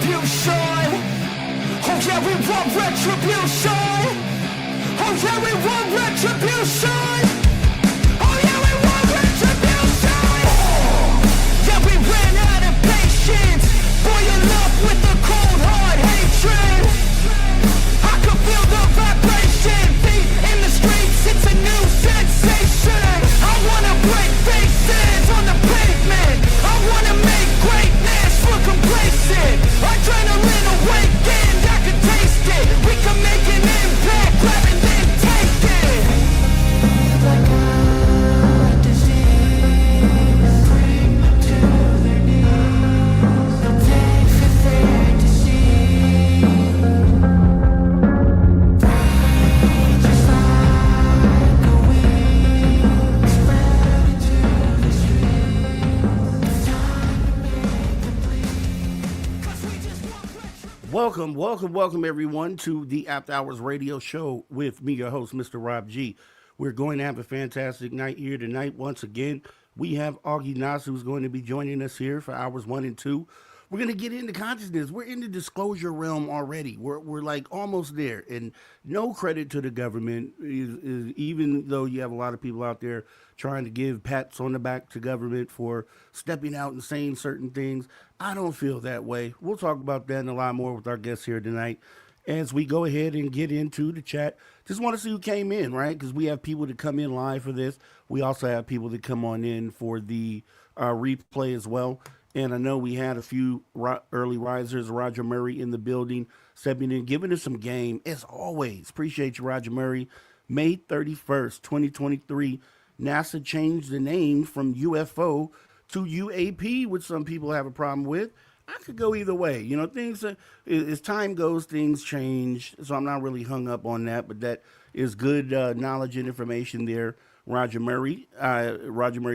retribution. Oh yeah, we want retribution. Oh yeah, we want retribution. Oh yeah, we want retribution. Yeah, we ran out of patience. Boil up with the cold hard hatred. I can feel the vibration. Feet in the streets, it's a new sensation. I wanna break faces on the pavement. I wanna make greatness look complacent. Adrenaline awakened, I can taste it. We can make an impact, grab and then take it. Like a disease, bring them to their knees. They feel their disease. Rage is like a weed, spread into the streets. It's time to make them bleed. 'Cause we just want retribution. Welcome everyone to the After Hours Radio Show with me, your host, Mr. Rob G. We're going to have a fantastic night here tonight. Once again, we have Aage Nost who's going to be joining us here for hours 1 and 2. We're going to get into consciousness. We're in the disclosure realm already. We're like almost there. And no credit to the government, is even though you have a lot of people out there trying to give pats on the back to government for stepping out and saying certain things. I don't feel that way. We'll talk about that and a lot more with our guests here tonight as we go ahead and get into the chat. Just want to see who came in, right? Because we have people that come in live for this. We also have people that come on in for the replay as well. And I know we had a few early risers, Roger Murray in the building, stepping in, giving us some game. As always, appreciate you, Roger Murray. May 31st, 2023, NASA changed the name from UFO to UAP, which some people have a problem with. I could go either way. You know, things, as time goes, things change. So I'm not really hung up on that, but that is good knowledge and information there. Roger Murray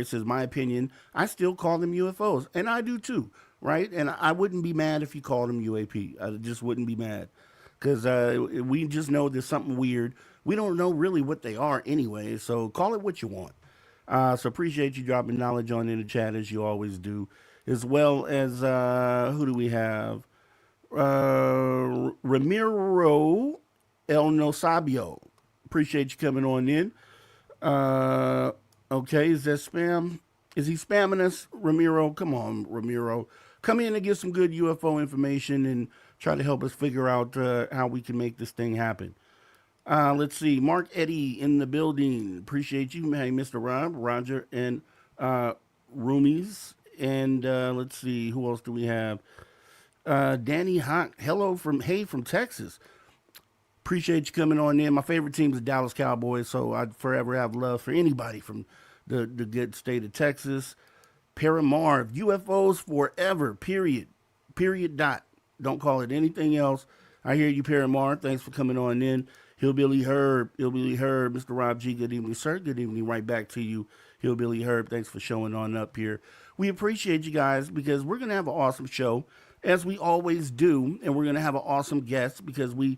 says, my opinion, I still call them UFOs. And I do too, right? And I wouldn't be mad if you called them UAP. I just wouldn't be mad. Because we just know there's something weird. We don't know really what they are anyway, so call it what you want. So appreciate you dropping knowledge on in the chat as you always do. As well as, who do we have? Ramiro El Nosabio. Appreciate you coming on in. Okay, is that spam? Is he spamming us, Ramiro? Come on, Ramiro. Come in and get some good UFO information and try to help us figure out how we can make this thing happen. Let's see. Mark Eddy in the building. Appreciate you. Hey, Mr. Rob, Roger, and Roomies. And let's see, who else do we have? Danny Hawk. Hello from Texas. Appreciate you coming on in. My favorite team is the Dallas Cowboys, so I'd forever have love for anybody from the good state of Texas. Paranormal, UFOs forever, period. Dot. Don't call it anything else. I hear you, Paranormal. Thanks for coming on in. Hillbilly Herb, Mr. Rob G, good evening, sir. Good evening right back to you, Hillbilly Herb. Thanks for showing on up here. We appreciate you guys because we're going to have an awesome show, as we always do, and we're going to have an awesome guest because we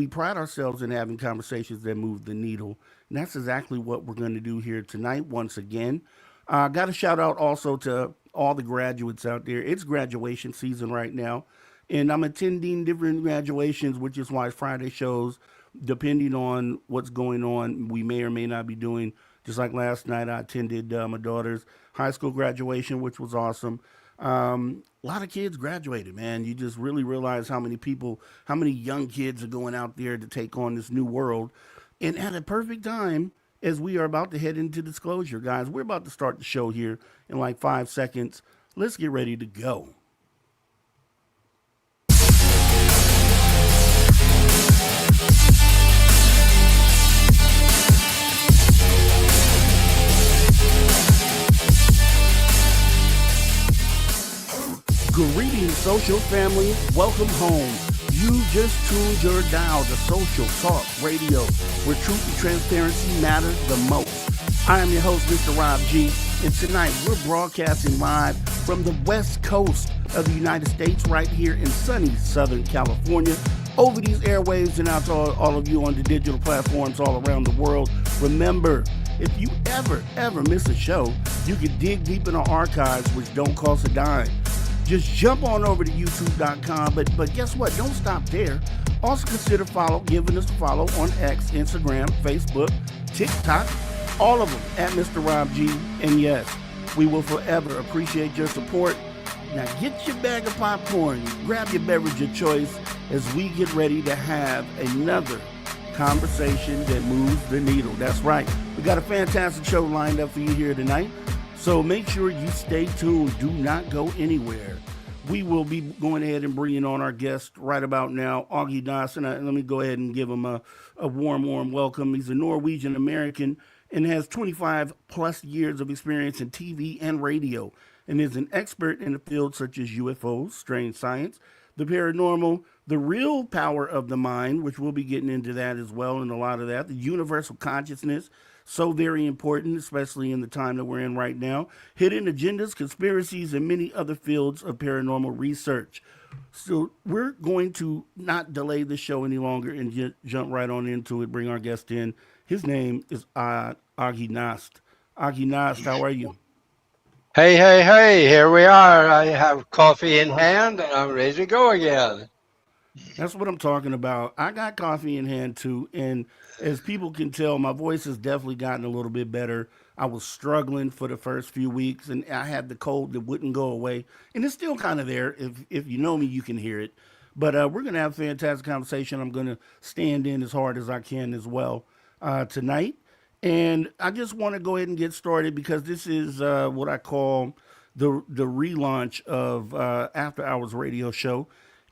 pride ourselves in having conversations that move the needle, and that's exactly what we're going to do here tonight once again. Got a shout out also to all the graduates out there. It's graduation season right now, and I'm attending different graduations, which is why Friday shows, depending on what's going on, we may or may not be doing. Just like last night, I attended my daughter's high school graduation, which was awesome. A lot of kids graduated, man. You just really realize how many young kids are going out there to take on this new world. And at a perfect time, as we are about to head into disclosure, guys, we're about to start the show here in like 5 seconds. Let's get ready to go. Greetings, social family. Welcome home. You just tuned your dial to Social Talk Radio, where truth and transparency matters the most. I am your host, Mr. Rob G, and tonight we're broadcasting live from the West Coast of the United States, right here in sunny Southern California, over these airwaves and out to all of you on the digital platforms all around the world. Remember, if you ever miss a show, you can dig deep in our archives, which don't cost a dime. just jump on over to youtube.com. But guess what? Don't stop there. Also consider giving us a follow on X, Instagram, Facebook, TikTok, all of them at Mr. Rob G. And yes, we will forever appreciate your support. Now get your bag of popcorn, grab your beverage of choice as we get ready to have another conversation that moves the needle. That's right. We got a fantastic show lined up for you here tonight. So make sure you stay tuned. Do not go anywhere. We will be going ahead and bringing on our guest right about now, Aage Nost. And let me go ahead and give him a warm welcome. He's a Norwegian American and has 25 plus years of experience in TV and radio, and is an expert in the fields such as UFOs, strange science, the paranormal, the real power of the mind, which we'll be getting into that as well, and a lot of that, the universal consciousness, so very important, especially in the time that we're in right now, hidden agendas, conspiracies, and many other fields of paranormal research. So we're going to not delay the show any longer and jump right on into it, bring our guest in. His name is Aage Nost. Aage Nost, how are you? Hey, here we are. I have coffee in hand and I'm ready to go again. That's what I'm talking about. I got coffee in hand too, and as people can tell, my voice has definitely gotten a little bit better. I was struggling for the first few weeks, and I had the cold that wouldn't go away, and it's still kind of there. If you know me, you can hear it. But we're going to have a fantastic conversation. I'm going to stand in as hard as I can as well tonight. And I just want to go ahead and get started because this is what I call the relaunch of After Hours Radio Show.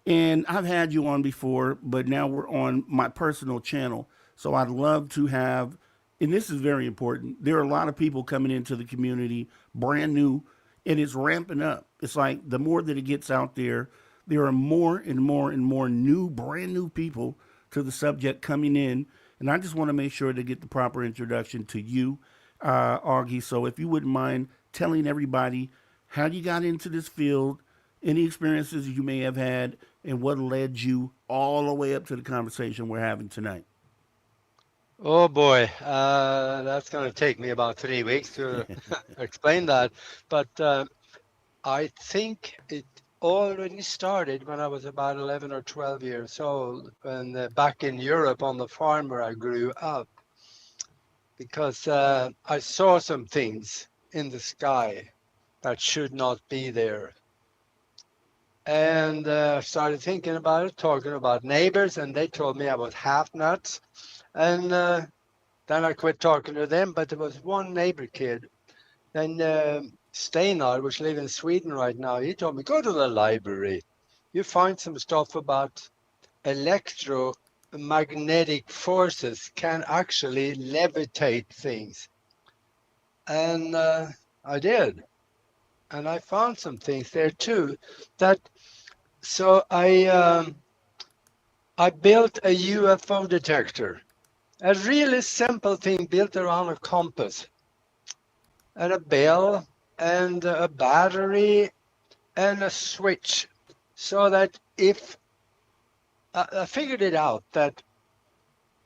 And I've had you on before, but now we're on my personal channel. So I'd love to have, and this is very important, there are a lot of people coming into the community brand new, and it's ramping up. It's like the more that it gets out there, there are more and more and more brand new people to the subject coming in. And I just want to make sure to get the proper introduction to you, Aage. So if you wouldn't mind telling everybody how you got into this field, any experiences you may have had, and what led you all the way up to the conversation we're having tonight. Oh boy, that's going to take me about 3 weeks to explain that. But I think it already started when I was about 11 or 12 years old, when back in Europe on the farm where I grew up, because I saw some things in the sky that should not be there. And started thinking about it, talking about neighbors, and they told me I was half nuts. And then I quit talking to them, but there was one neighbor kid, and Steinar, which lives in Sweden right now, he told me, go to the library. You find some stuff about electromagnetic forces can actually levitate things. And I did. And I found some things there too. So I built a UFO detector, a really simple thing built around a compass and a bell and a battery and a switch, so that if I figured it out that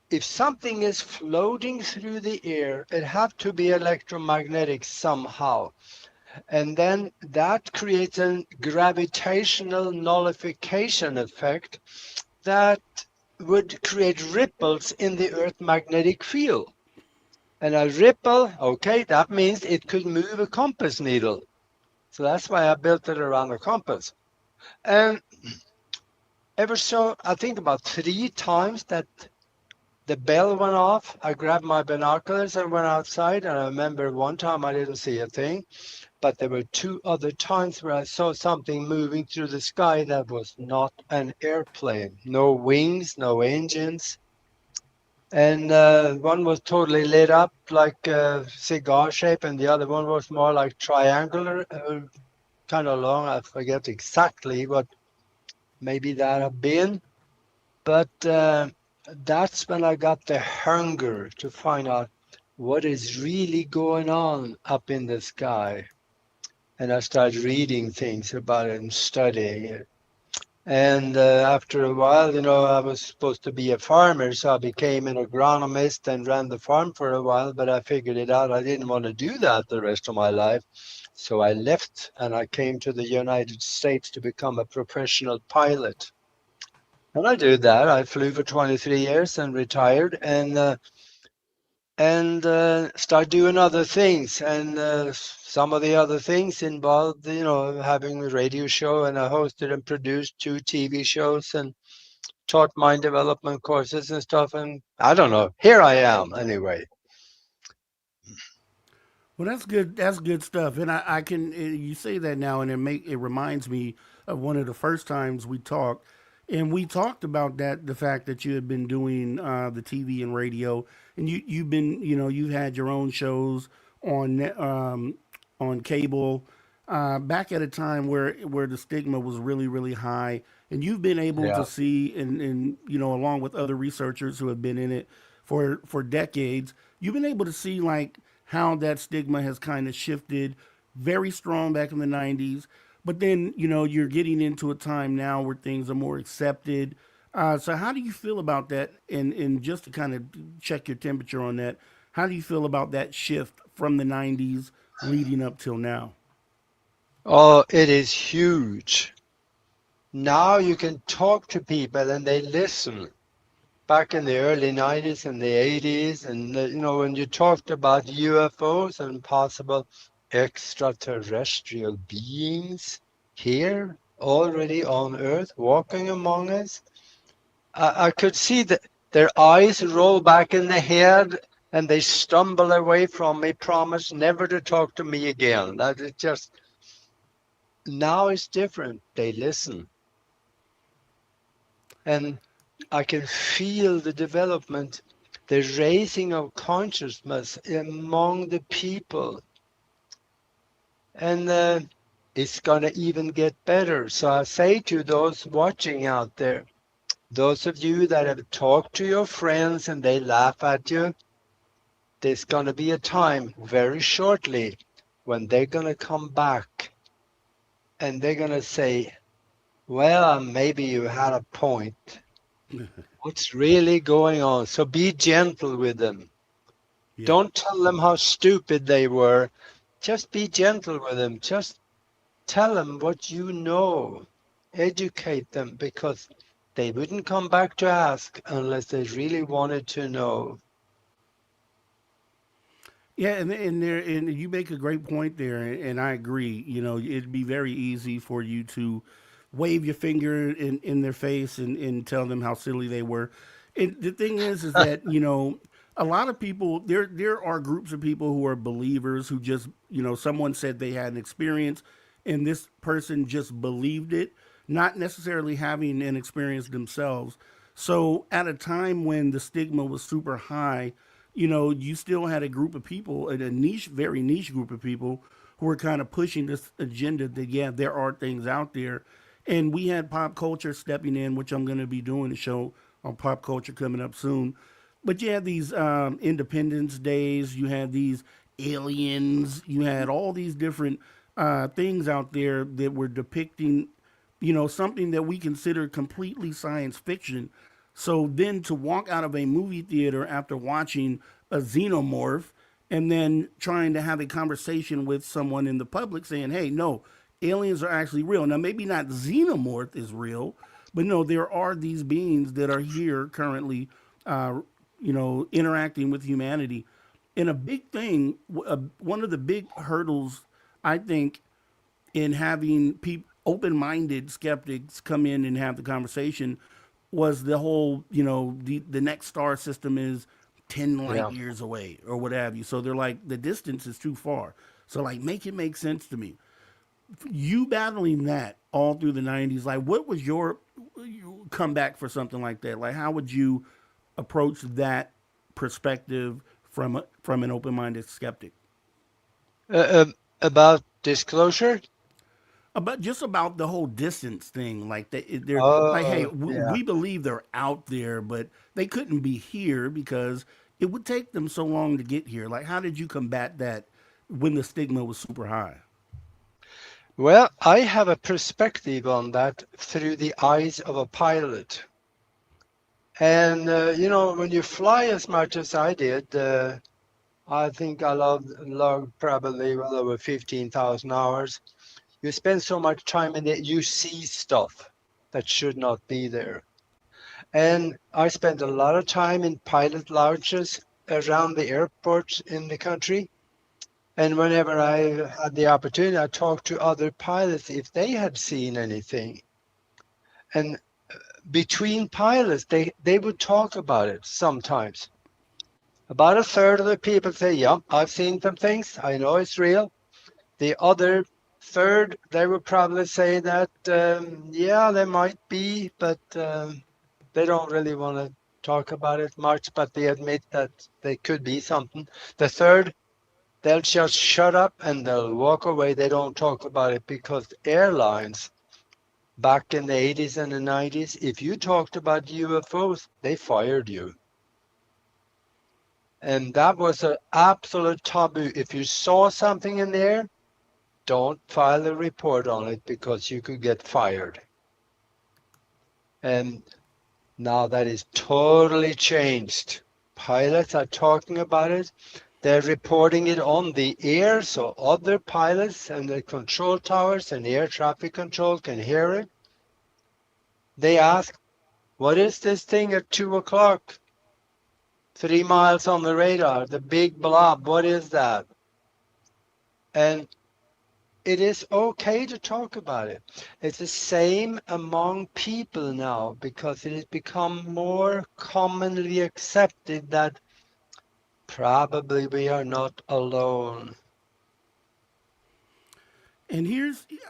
if something is floating through the air, it have to be electromagnetic somehow. And then that creates a gravitational nullification effect that would create ripples in the Earth magnetic field. And a ripple, okay, that means it could move a compass needle. So that's why I built it around a compass. And I think about 3 times that the bell went off, I grabbed my binoculars and went outside. And I remember one time I didn't see a thing. But there were 2 other times where I saw something moving through the sky that was not an airplane. No wings, no engines. And one was totally lit up like a cigar shape, and the other one was more like triangular, kind of long. I forget exactly what maybe that have been. But that's when I got the hunger to find out what is really going on up in the sky. And I started reading things about it and studying it. And after a while, I was supposed to be a farmer, so I became an agronomist and ran the farm for a while, but I figured it out. I didn't want to do that the rest of my life. So I left and I came to the United States to become a professional pilot. And I did that. I flew for 23 years and retired, and start doing other things. And some of the other things involved, having a radio show, and I hosted and produced 2 TV shows and taught mind development courses and stuff. And I don't know, here I am anyway. Well, that's good. That's good stuff. And I can you say that now, and it reminds me of one of the first times we talked, and we talked about that the fact that you had been doing the TV and radio, and you've been you've had your own shows on cable back at a time where the stigma was really high, and you've been able Yeah. to see and along with other researchers who have been in it for decades, you've been able to see like how that stigma has kind of shifted very strong back in the 90s. But then, you're getting into a time now where things are more accepted. So, how do you feel about that? And just to kind of check your temperature on that, how do you feel about that shift from the 90s leading up till now? Oh, it is huge. Now you can talk to people and they listen. Back in the early 90s and the 80s, and when you talked about UFOs and possible extraterrestrial beings here already on Earth walking among us, I could see that their eyes roll back in the head and they stumble away from me, promise never to talk to me again. That is just, now it's different. They listen. And I can feel the development, the raising of consciousness among the people. And it's going to even get better. So I say to those watching out there, those of you that have talked to your friends and they laugh at you, there's going to be a time very shortly when they're going to come back and they're going to say, well, maybe you had a point. What's really going on? So be gentle with them. Yeah. Don't tell them how stupid they were. Just be gentle with them. Just tell them what you know. Educate them, because they wouldn't come back to ask unless they really wanted to know. Yeah, and you make a great point there, and I agree. It'd be very easy for you to wave your finger in their face and tell them how silly they were. And the thing is that a lot of people there are groups of people who are believers who just someone said they had an experience, and this person just believed it, not necessarily having an experience themselves. So at a time when the stigma was super high, you still had a group of people, a niche, very niche group of people who were kind of pushing this agenda that, yeah, there are things out there. And we had pop culture stepping in, which I'm going to be doing a show on pop culture coming up soon. But you had these Independence Days, you had these aliens, you had all these different things out there that were depicting, something that we consider completely science fiction. So then to walk out of a movie theater after watching a xenomorph and then trying to have a conversation with someone in the public saying, hey, no, aliens are actually real. Now, maybe not xenomorph is real, but no, there are these beings that are here currently, interacting with humanity. And a big thing, one of the big hurdles, I think, in having open-minded skeptics come in and have the conversation was the whole, the next star system is 10 light Yeah. years away or what have you. So they're like, the distance is too far. So like, make it make sense to me. You battling that all through the 90s, like what was your comeback for something like that? Like how would you approach that perspective from an open-minded skeptic? About disclosure? About the whole distance thing, like they're like, hey, Yeah. we believe they're out there, but they couldn't be here because it would take them so long to get here. Like, how did you combat that when the stigma was super high? Well, I have a perspective on that through the eyes of a pilot. And, when you fly as much as I did, I think I logged probably well over 15,000 hours. You spend so much time in it, you see stuff that should not be there. And I spent a lot of time in pilot lounges around the airports in the country. And whenever I had the opportunity, I talked to other pilots if they had seen anything. And between pilots, they would talk about it sometimes. About a third of the people say, yeah, I've seen some things. I know it's real. The other third, they would probably say that, yeah, there might be, but they don't really want to talk about it much, but they admit that there could be something. The third, they'll just shut up and they'll walk away. They don't talk about it because airlines back in the 80s and the 90s, if you talked about UFOs, they fired you. And that was an absolute taboo. If you saw something in there, don't file a report on it because you could get fired. And now that is totally changed. Pilots are talking about it. They're reporting it on the air so other pilots and the control towers and air traffic control can hear it. They ask, what is this thing at 2 o'clock? 3 miles on the radar, the big blob, what is that? And it is okay to talk about it. It's the same among people now because it has become more commonly accepted that probably we are not alone. And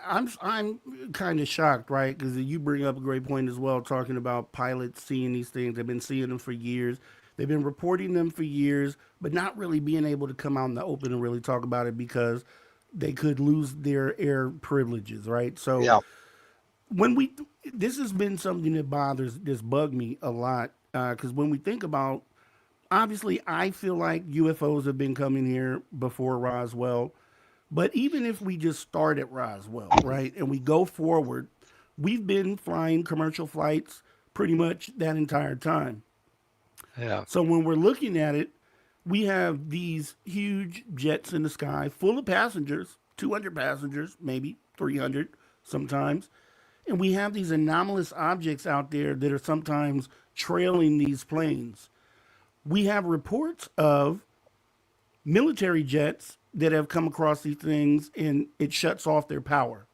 I'm kind of shocked, right? Because you bring up a great point as well, talking about pilots seeing these things. They've been seeing them for years. They've been reporting them for years, but not really being able to come out in the open and really talk about it because they could lose their air privileges, right? So Yeah. when we, this has been something that this bugged me a lot because when we think about, obviously, I feel like UFOs have been coming here before Roswell. But even if we just start at Roswell, right, and we go forward, we've been flying commercial flights pretty much that entire time. Yeah. So when we're looking at it, we have these huge jets in the sky full of passengers, 200 passengers, maybe 300 sometimes. And we have these anomalous objects out there that are sometimes trailing these planes. We have reports of military jets that have come across these things and it shuts off their power.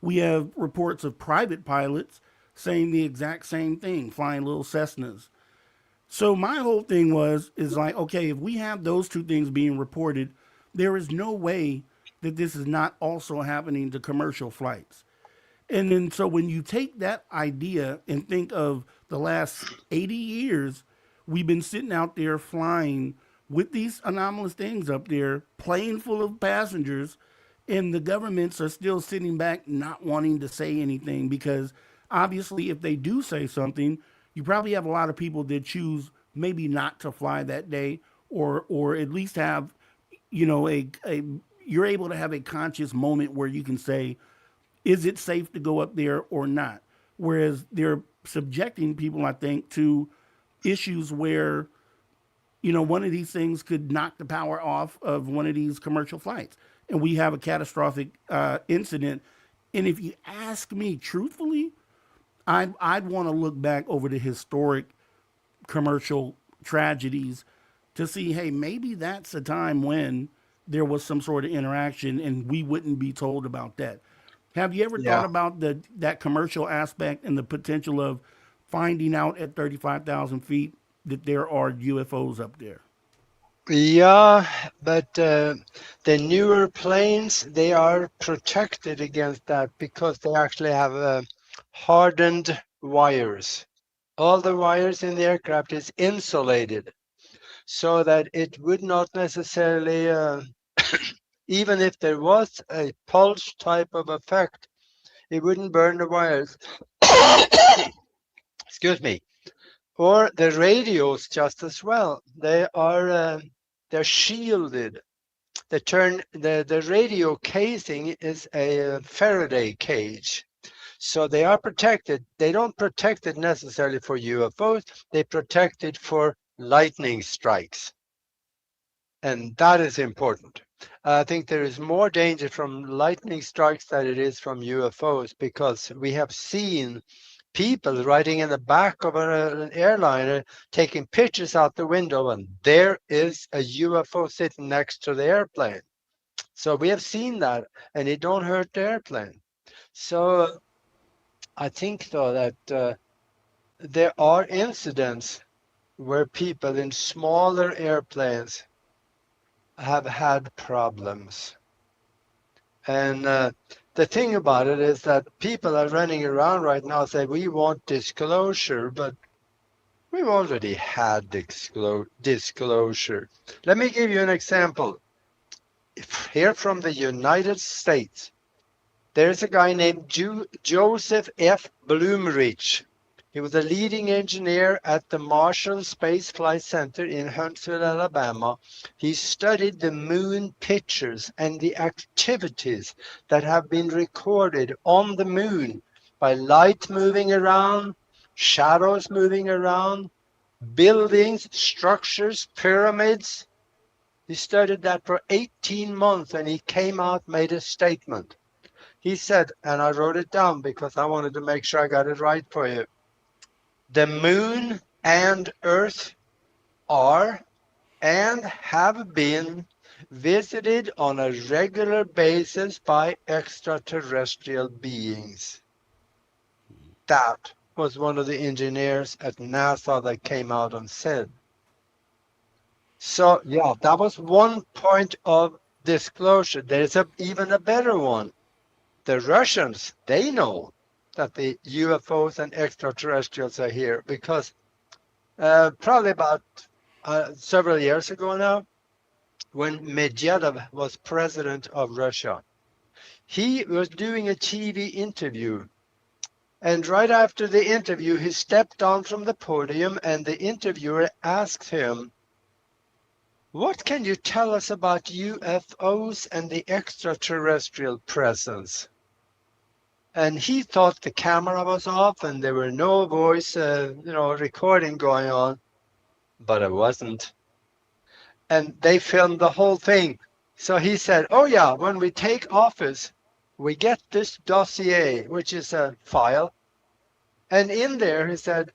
We have reports of private pilots saying the exact same thing, flying little Cessnas. So my whole thing is like, okay, if we have those two things being reported, there is no way that this is not also happening to commercial flights. And then so when you take that idea and think of the last 80 years, we've been sitting out there flying with these anomalous things up there, plane full of passengers, and the governments are still sitting back not wanting to say anything because obviously if they do say something, you probably have a lot of people that choose maybe not to fly that day or at least have, a you're able to have a conscious moment where you can say, is it safe to go up there or not? Whereas they're subjecting people, I think, to issues where, one of these things could knock the power off of one of these commercial flights. And we have a catastrophic incident. And if you ask me truthfully, I'd want to look back over the historic commercial tragedies to see, hey, maybe that's a time when there was some sort of interaction and we wouldn't be told about that. Have you ever thought Yeah. about that commercial aspect and the potential of finding out at 35,000 feet that there are UFOs up there? Yeah, but the newer planes, they are protected against that because they actually have hardened wires. All the wires in the aircraft is insulated so that it would not necessarily, even if there was a pulse type of effect, it wouldn't burn the wires. Excuse me. Or the radios just as well. They're shielded. The radio casing is a Faraday cage. So they are protected. They don't protect it necessarily for UFOs. They protect it for lightning strikes. And that is important. I think there is more danger from lightning strikes than it is from UFOs, because we have seen people riding in the back of an airliner taking pictures out the window, and there is a UFO sitting next to the airplane. So we have seen that, and it don't hurt the airplane. So I think though that there are incidents where people in smaller airplanes have had problems. And the thing about it is that people are running around right now saying we want disclosure, but we've already had disclosure. Let me give you an example. Here from the United States, there's a guy named Joseph F. Blumrich. He was a leading engineer at the Marshall Space Flight Center in Huntsville, Alabama. He studied the moon pictures and the activities that have been recorded on the moon by light moving around, shadows moving around, buildings, structures, pyramids. He studied that for 18 months, and he came out, made a statement. He said, and I wrote it down because I wanted to make sure I got it right for you. The moon and Earth are and have been visited on a regular basis by extraterrestrial beings. That was one of the engineers at NASA that came out and said. So, yeah, that was one point of disclosure. There's even a better one. The Russians, they know that the UFOs and extraterrestrials are here, because probably about several years ago now, when Medvedev was president of Russia, he was doing a TV interview. And right after the interview, he stepped down from the podium, and the interviewer asked him, "What can you tell us about UFOs and the extraterrestrial presence?" And he thought the camera was off and there were no voice, recording going on, but it wasn't. And they filmed the whole thing. So he said, "Oh yeah, when we take office, we get this dossier, which is a file. And in there," he said,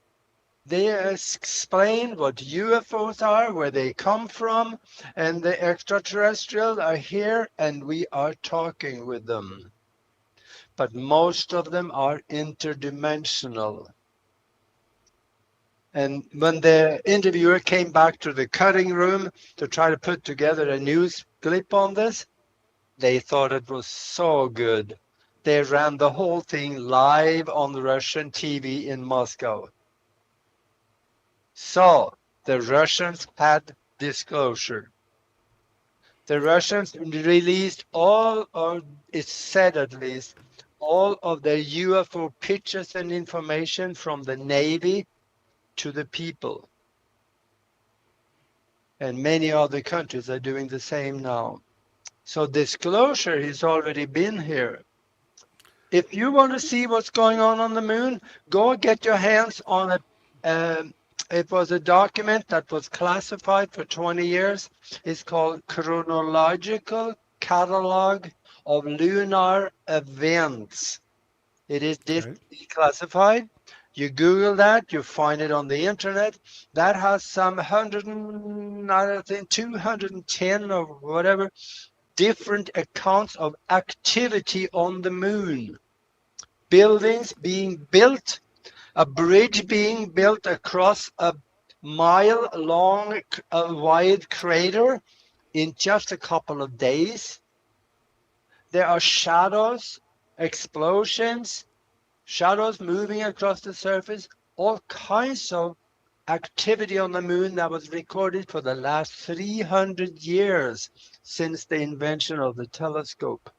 "they explain what UFOs are, where they come from, and the extraterrestrials are here, and we are talking with them. But most of them are interdimensional." And when the interviewer came back to the cutting room to try to put together a news clip on this, they thought it was so good. They ran the whole thing live on the Russian TV in Moscow. So the Russians had disclosure. The Russians released all, or it's said at least, all of their UFO pictures and information from the Navy to the people. And many other countries are doing the same now. So disclosure has already been here. If you want to see what's going on the moon, go get your hands on it. It was a document that was classified for 20 years. It's called Chronological Catalog of Lunar Events. It is declassified. You Google that, you find it on the internet. That has some 210 or whatever different accounts of activity on the moon. Buildings being built, a bridge being built across a mile-long, wide crater in just a couple of days. There are shadows, explosions, shadows moving across the surface, all kinds of activity on the moon that was recorded for the last 300 years since the invention of the telescope.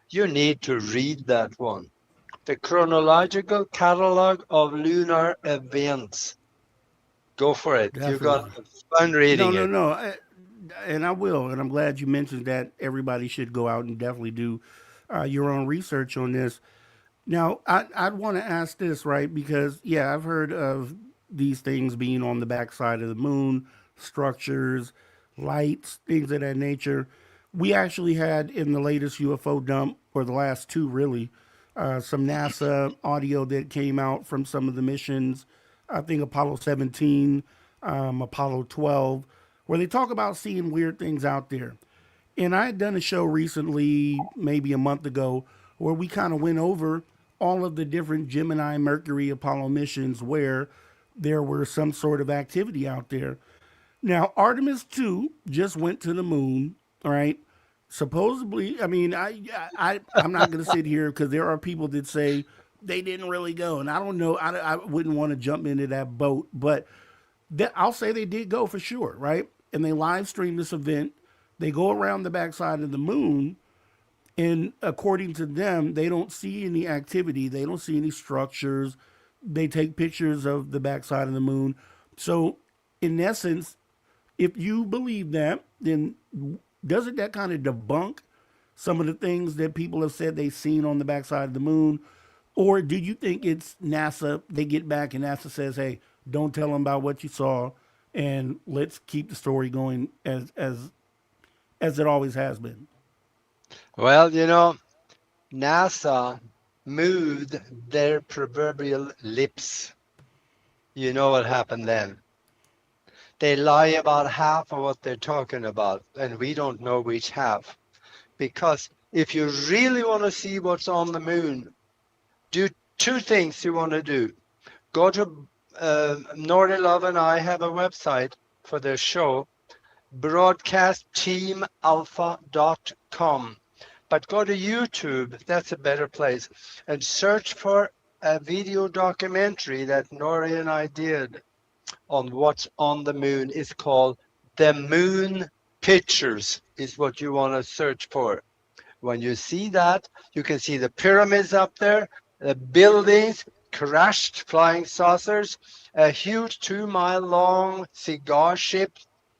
You need to read that one. The Chronological Catalog of Lunar Events. Go for it. Definitely. You got fun reading it. No. And I will. And I'm glad you mentioned that everybody should go out and definitely do your own research on this. Now, I'd want to ask this, right? Because, yeah, I've heard of these things being on the backside of the moon, structures, lights, things of that nature. We actually had in the latest UFO dump, or the last two really, some NASA audio that came out from some of the missions. I think Apollo 17, Apollo 12, where they talk about seeing weird things out there. And I had done a show recently, maybe a month ago, where we kind of went over all of the different Gemini, Mercury, Apollo missions where there were some sort of activity out there. Now, Artemis 2 just went to the moon, all right? Supposedly, I mean, I'm not going to sit here because there are people that say they didn't really go. And I don't know, I wouldn't want to jump into that boat, but I'll say they did go for sure, right? And they live stream this event. They go around the backside of the moon, and according to them, they don't see any activity. They don't see any structures. They take pictures of the backside of the moon. So, in essence, if you believe that, then doesn't that kind of debunk some of the things that people have said they've seen on the backside of the moon? Or do you think it's NASA? They get back and NASA says, "Hey, don't tell them about what you saw, and let's keep the story going as it always has been." Well, you know, NASA moved their proverbial lips. You know what happened then? They lie about half of what they're talking about, and we don't know which half. Because if you really want to see what's on the moon, do two things you want to do. Go to Nordy Love and I have a website for their show, broadcastteamalpha.com. But go to YouTube, that's a better place, and search for a video documentary that Nori and I did on what's on the moon. It's called The Moon Pictures, is what you want to search for. When you see that, you can see the pyramids up there, the buildings, crashed flying saucers, a huge 2-mile long cigar ship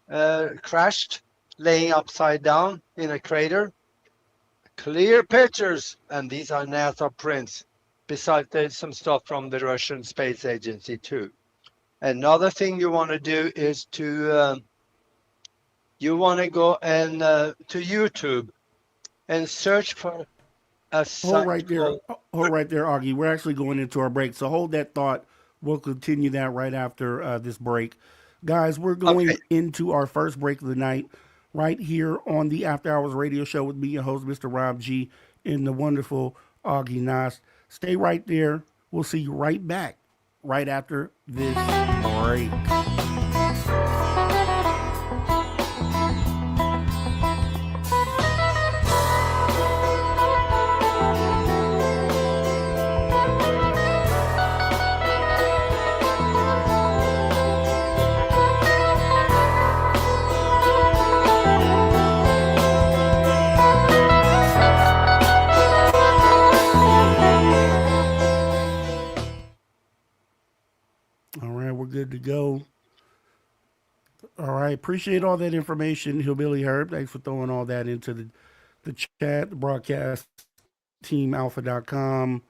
crashed, laying upside down in a crater. Clear pictures, and these are NASA prints. Besides, there's some stuff from the Russian Space Agency too. Another thing you want to do is to you want to go and to YouTube and search for a Hold site right there. called. Hold right there, Augie. We're actually going into our break, so hold that thought. We'll continue that right after this break. Guys, we're Okay. going into our first break of the night right here on the After Hours Radio Show with me, your host, Mr. Rob G, and the wonderful Aage Nost. Stay right there. We'll see you right back right after this break. All right, we're good to go. All right, appreciate all that information, Hillbilly Herb. Thanks for throwing all that into the chat, the broadcast, teamalpha.com.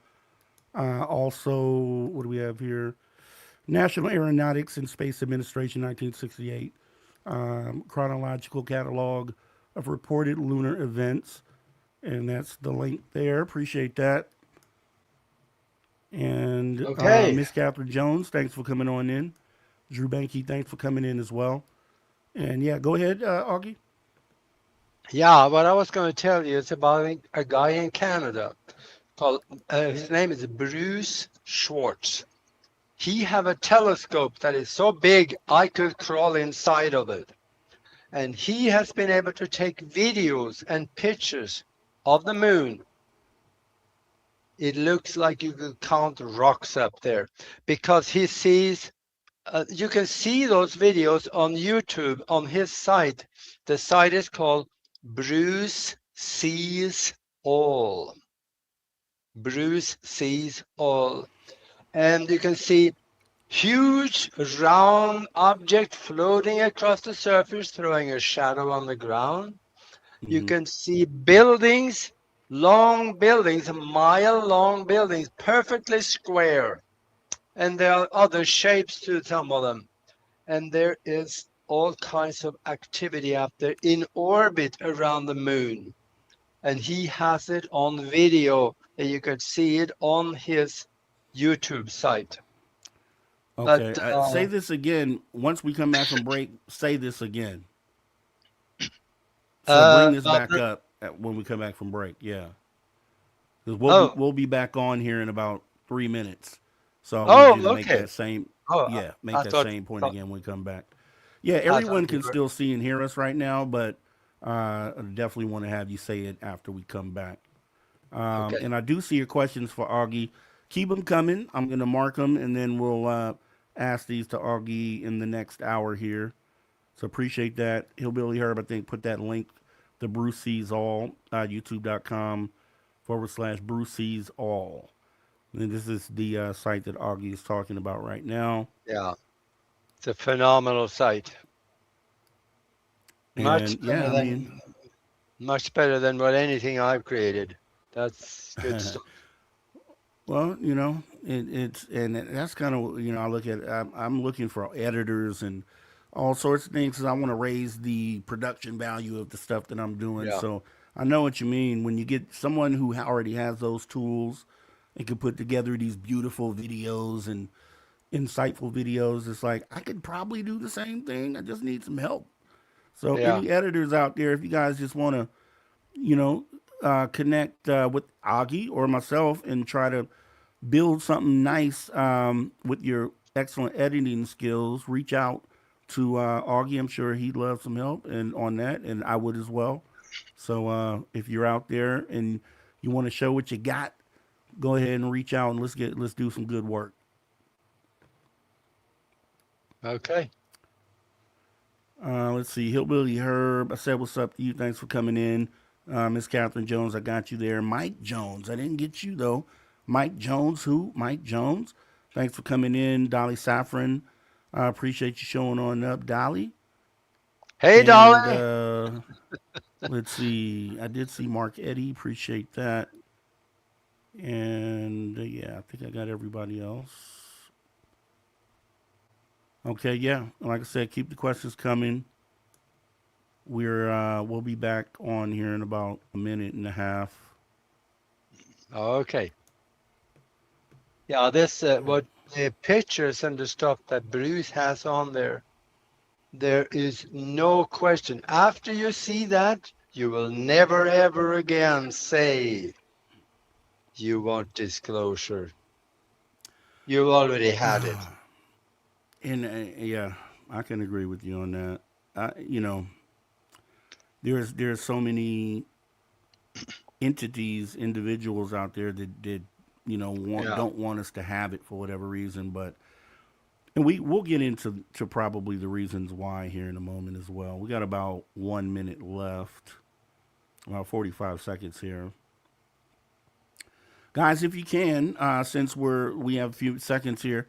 Also, what do we have here? National Aeronautics and Space Administration, 1968. Chronological catalog of reported lunar events. And that's the link there. Appreciate that. And Okay. Miss Catherine Jones, thanks for coming on in. Drew Banky, thanks for coming in as well. And yeah, go ahead, Augie. Yeah, what I was going to tell you is about a guy in Canada called, his name is Bruce Schwartz. He have a telescope that is so big I could crawl inside of it. And he has been able to take videos and pictures of the moon. It looks like you could count rocks up there because he sees, you can see those videos on YouTube on his site. The site is called Bruce Sees All. Bruce Sees All. And you can see huge round object floating across the surface, throwing a shadow on the ground. You can see buildings, long buildings, mile-long buildings, perfectly square. And there are other shapes to some of them. And there is all kinds of activity up there in orbit around the moon. And he has it on video, and you can see it on his YouTube site. Okay. But Say this again. Once we come back from break, say this again. So bring this back up when we come back from break. Yeah. Because we'll be back on here in about 3 minutes. So I need you to make that same make that same point again when we come back. Yeah, everyone can still see and hear us right now, but I definitely want to have you say it after we come back. And I do see your questions for Aage. Keep them coming. I'm going to mark them, and then we'll ask these to Aage in the next hour here. So appreciate that. Hillbilly Herb, I think, put that link to Bruce Sees All, youtube.com/Bruce Sees All. And this is the site that Aage is talking about right now. Yeah, it's a phenomenal site. And Much better than what anything I've created. That's good stuff. Well, it's that's kind of I look at I'm looking for editors and all sorts of things because I want to raise the production value of the stuff that I'm doing. Yeah. So I know what you mean when you get someone who already has those tools and can put together these beautiful videos and insightful videos. It's like I could probably do the same thing. I just need some help. So any editors out there, if you guys just want to, connect with Aage or myself and try to build something nice with your excellent editing skills, reach out to Aage. I'm sure he'd love some help and on that, and I would as well. So if you're out there and you want to show what you got, go ahead and reach out and let's do some good work. Okay. Let's see. Hillbilly Herb, I said what's up to you. Thanks for coming in. Miss Catherine Jones, I got you there. Mike Jones, I didn't get you though. Mike Jones, who? Mike Jones. Thanks for coming in. Dolly Saffron, I appreciate you showing on up. Dolly. Hey, Dolly. Let's see. I did see Mark Eddy. Appreciate that. And I think I got everybody else. Okay, yeah. Like I said, keep the questions coming. We'll be back on here in about a minute and a half. Okay. Yeah, this what the pictures and the stuff that Bruce has on there. There is no question. After you see that, you will never ever again say you want disclosure. You already had it. And I can agree with you on that. There's so many entities, individuals out there that don't want us to have it for whatever reason, and we'll get into probably the reasons why here in a moment as well. We got about 1 minute left, about 45 seconds here. Guys, if you can, since we have a few seconds here,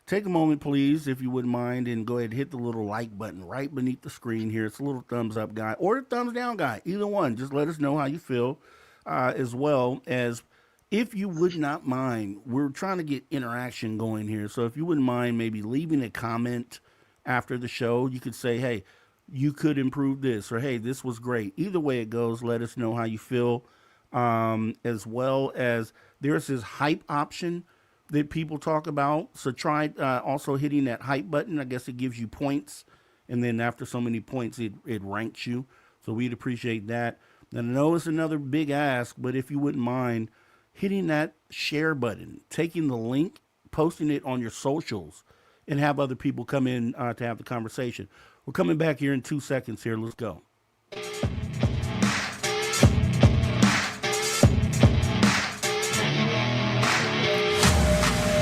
take a moment, please, if you wouldn't mind, and go ahead and hit the little like button right beneath the screen here. It's a little thumbs up guy or a thumbs down guy, either one. Just let us know how you feel, as well as if you would not mind. We're trying to get interaction going here. So if you wouldn't mind maybe leaving a comment after the show, you could say, hey, you could improve this, or hey, this was great. Either way it goes, let us know how you feel, as well as there's this hype option that people talk about. So try also hitting that hype button. I guess it gives you points, and then after so many points, it ranks you. So we'd appreciate that. And I know it's another big ask, but if you wouldn't mind hitting that share button, taking the link, posting it on your socials, and have other people come in to have the conversation. We're coming back here in 2 seconds here. Let's go.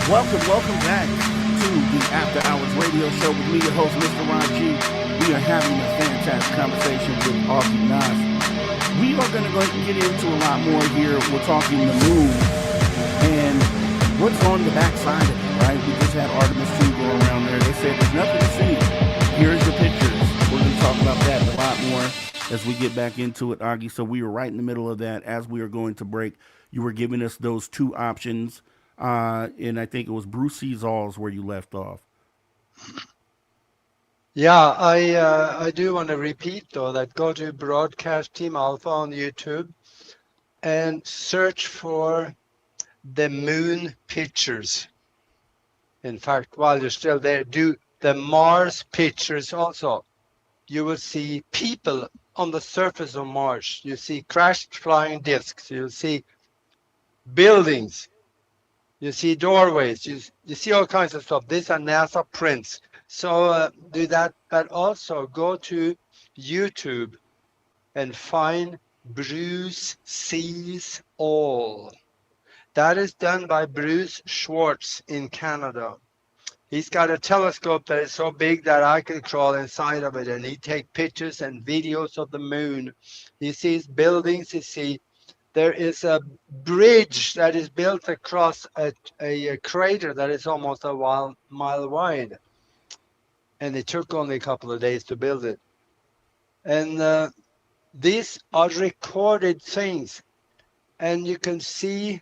Welcome back to the After Hours Radio Show with me, your host, Mr. Ron G. We are having a fantastic conversation with Aage Nost. We are going to go ahead and get into a lot more here. We're talking the moon and what's on the backside of it, right? We just had Artemis 2 go around there. They said there's nothing to see. Here's the pictures. We're going to talk about that a lot more as we get back into it, Aage. So we were right in the middle of that as we were going to break. You were giving us those two options. And I think it was Bruce Sees All is where you left off. Yeah, I do want to repeat though that go to Broadcast Team Alpha on YouTube and search for the moon pictures. In fact, while you're still there, do the Mars pictures also. You will see people on the surface of Mars. You see crashed flying discs. You'll see buildings. You see doorways. You see all kinds of stuff. These are NASA prints. So do that, but also go to YouTube and find Bruce Sees All. That is done by Bruce Schwartz in Canada. He's got a telescope that is so big that I can crawl inside of it, and he takes pictures and videos of the moon. He sees buildings. He sees there is a bridge that is built across a crater that is almost a mile wide, and it took only a couple of days to build it. And these are recorded things, and you can see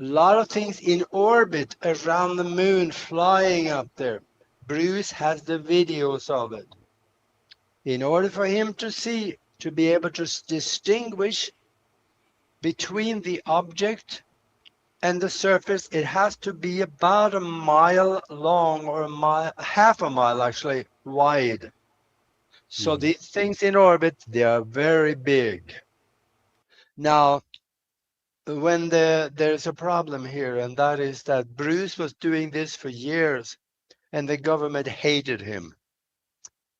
a lot of things in orbit around the moon flying up there. Bruce has the videos of it. In order for him to see, to be able to distinguish between the object and the surface, it has to be about a mile long, or half a mile actually wide. So these things in orbit, they are very big. Now, when there's a problem here, and that is that Bruce was doing this for years, and the government hated him.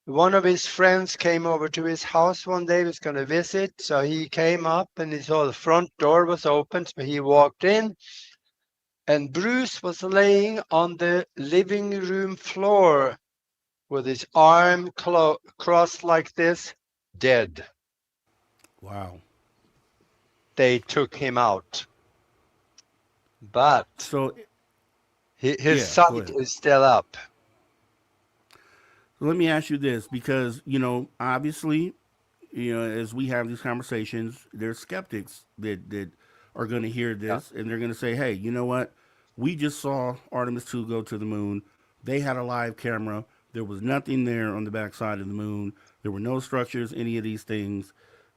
One of his friends came over to his house one day, was going to visit, so he came up and he saw the front door was open, so he walked in, and Bruce was laying on the living room floor with his arm crossed like this, dead. Wow. They took him out. But So his yeah, go sight ahead. is still up. Let me ask you this, because obviously, as we have these conversations, there's skeptics that are going to hear Yeah. this, and they're going to say, "Hey, you know what? We just saw Artemis 2 go to the moon. They had a live camera. There was nothing there on the backside of the moon. There were no structures, any of these things.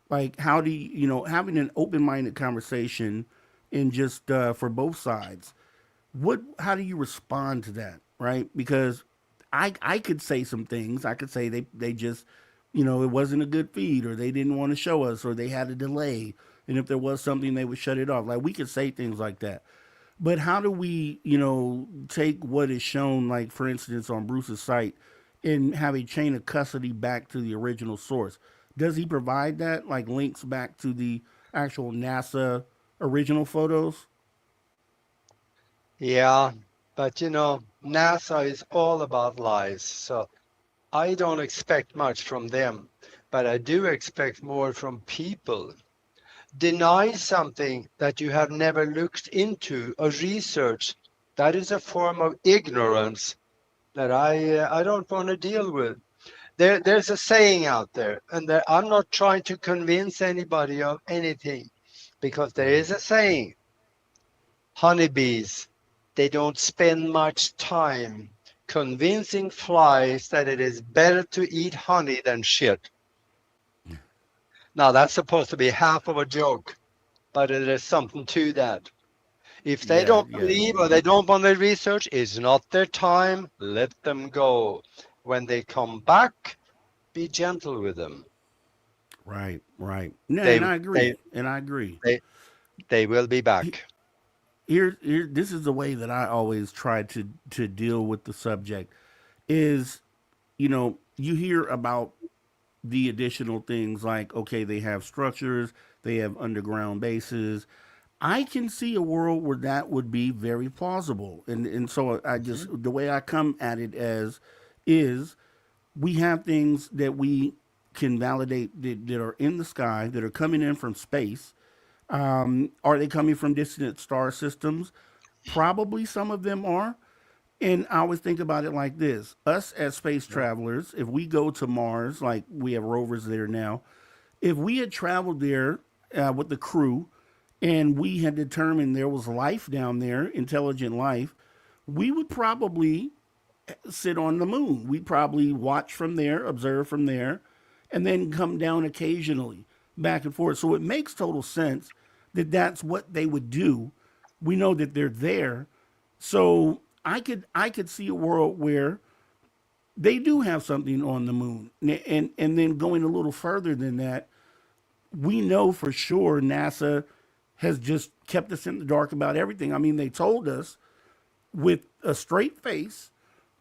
Like, how do having an open-minded conversation, and just for both sides, how do you respond to that, right? Because I could say some things. I could say they just, it wasn't a good feed, or they didn't want to show us, or they had a delay, and if there was something, they would shut it off. Like, we could say things like that. But how do we, take what is shown, like for instance on Bruce's site, and have a chain of custody back to the original source? Does he provide that, like links back to the actual NASA original photos? Yeah, but NASA is all about lies. So I don't expect much from them, but I do expect more from people. Deny something that you have never looked into or researched. That is a form of ignorance that I don't want to deal with. There's a saying out there, and I'm not trying to convince anybody of anything, because there is a saying: honeybees, they don't spend much time convincing flies that it is better to eat honey than shit. Now, that's supposed to be half of a joke, but it is something to that. If they Yeah, don't yeah. believe or they don't want to research, it's not their time. Let them go. When they come back, be gentle with them. Right, right. No, They and I they agree. And I agree. they they will be He- back. Here, this is the way that I always try to deal with the subject. Is you hear about the additional things, like, okay, they have structures, they have underground bases. I can see a world where that would be very plausible, and so I just, Mhm. the way I come at it as is, we have things that we can validate that are in the sky, that are coming in from space. Are they coming from distant star systems? Probably some of them are. And I always think about it like this: us as space Yeah. travelers, if we go to Mars, like we have rovers there now, if we had traveled there with the crew, and we had determined there was life down there, intelligent life, we would probably sit on the moon. We'd probably watch from there, observe from there, and then come down occasionally, back and forth. So it makes total sense that that's what they would do. We know that they're there. So I could see a world where they do have something on the moon. And then going a little further than that, we know for sure NASA has just kept us in the dark about everything. I mean, they told us with a straight face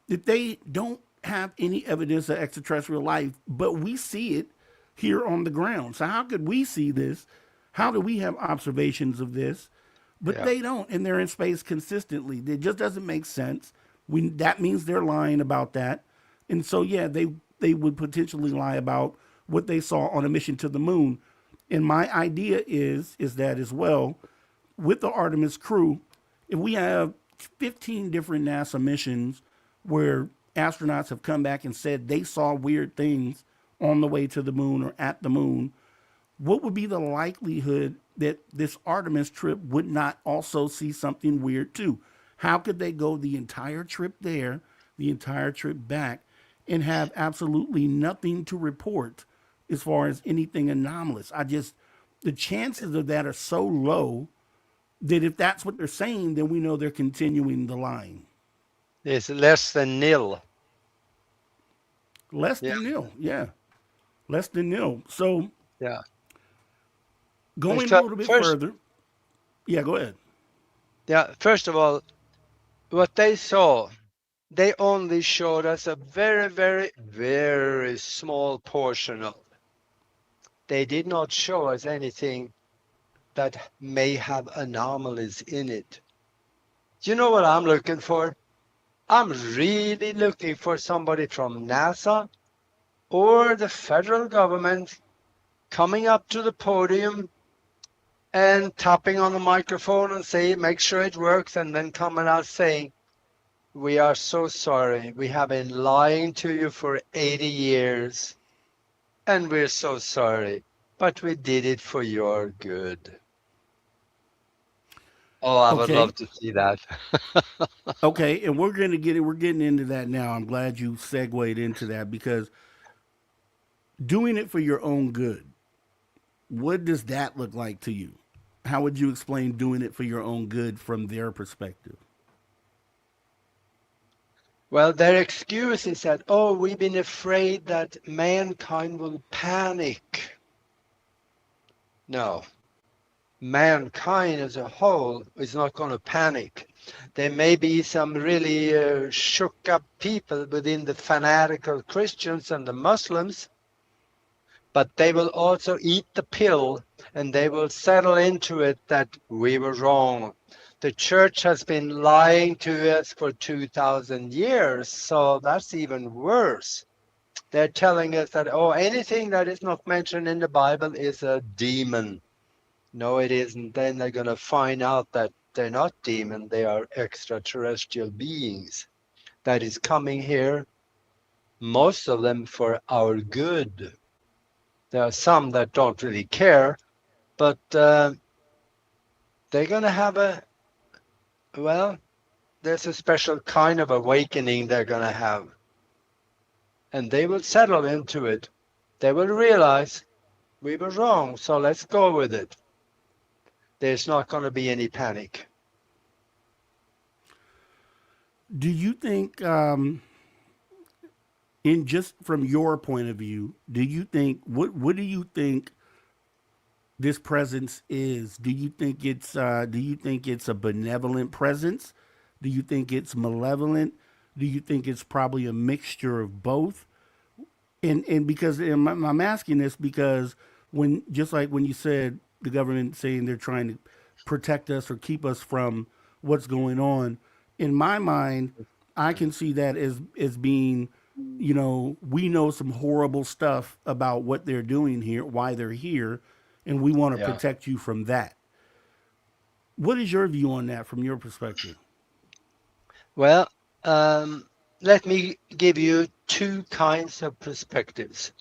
that they don't have any evidence of extraterrestrial life, but we see it here on the ground. So how could we see this? How do we have observations of this? But Yeah. they don't, and they're in space consistently. It just doesn't make sense. That means they're lying about that. And so yeah, they would potentially lie about what they saw on a mission to the moon. And my idea is that as well, with the Artemis crew, if we have 15 different NASA missions where astronauts have come back and said they saw weird things on the way to the moon or at the moon, what would be the likelihood that this Artemis trip would not also see something weird too? How could they go the entire trip there, the entire trip back, and have absolutely nothing to report as far as anything anomalous? The chances of that are so low that if that's what they're saying, then we know they're continuing the line. It's less than nil. Less Yeah. than nil, yeah. Less than nil. So Yeah. going a So little bit first, further, yeah, go ahead. yeah, first of all, what they saw, they only showed us a very, very, very small portion of. They did not show us anything that may have anomalies in it. Do you know what I'm looking for? I'm really looking for somebody from NASA or the federal government coming up to the podium and tapping on the microphone and say, make sure it works, and then coming out saying, we are so sorry. We have been lying to you for 80 years, and we're so sorry, but we did it for your good. Oh, I would Okay. love to see that. Okay, and we're getting into that now. I'm glad you segued into that because doing it for your own good, what does that look like to you? How would you explain doing it for your own good from their perspective? Well, their excuse is that, oh, we've been afraid that mankind will panic. No, mankind as a whole is not going to panic. There may be some really shook up people within the fanatical Christians and the Muslims, but they will also eat the pill and they will settle into it that we were wrong. The church has been lying to us for 2,000 years, so that's even worse. They're telling us that, oh, anything that is not mentioned in the Bible is a demon. No, it isn't. Then they're going to find out that they're not demons, they are extraterrestrial beings that is coming here, most of them for our good. There are some that don't really care, but they're going to have there's a special kind of awakening they're going to have. And they will settle into it. They will realize we were wrong, so let's go with it. There's not going to be any panic. Do you think, in just from your point of view, what do you think this presence is? Do you think it's a benevolent presence? Do you think it's malevolent? Do you think it's probably a mixture of both? And because I'm asking this because when just like when you said the government saying they're trying to protect us or keep us from what's going on, in my mind, I can see that as being, we know some horrible stuff about what they're doing here, why they're here, and we want to Yeah. protect you from that. What is your view on that from your perspective? Well, let me give you two kinds of perspectives.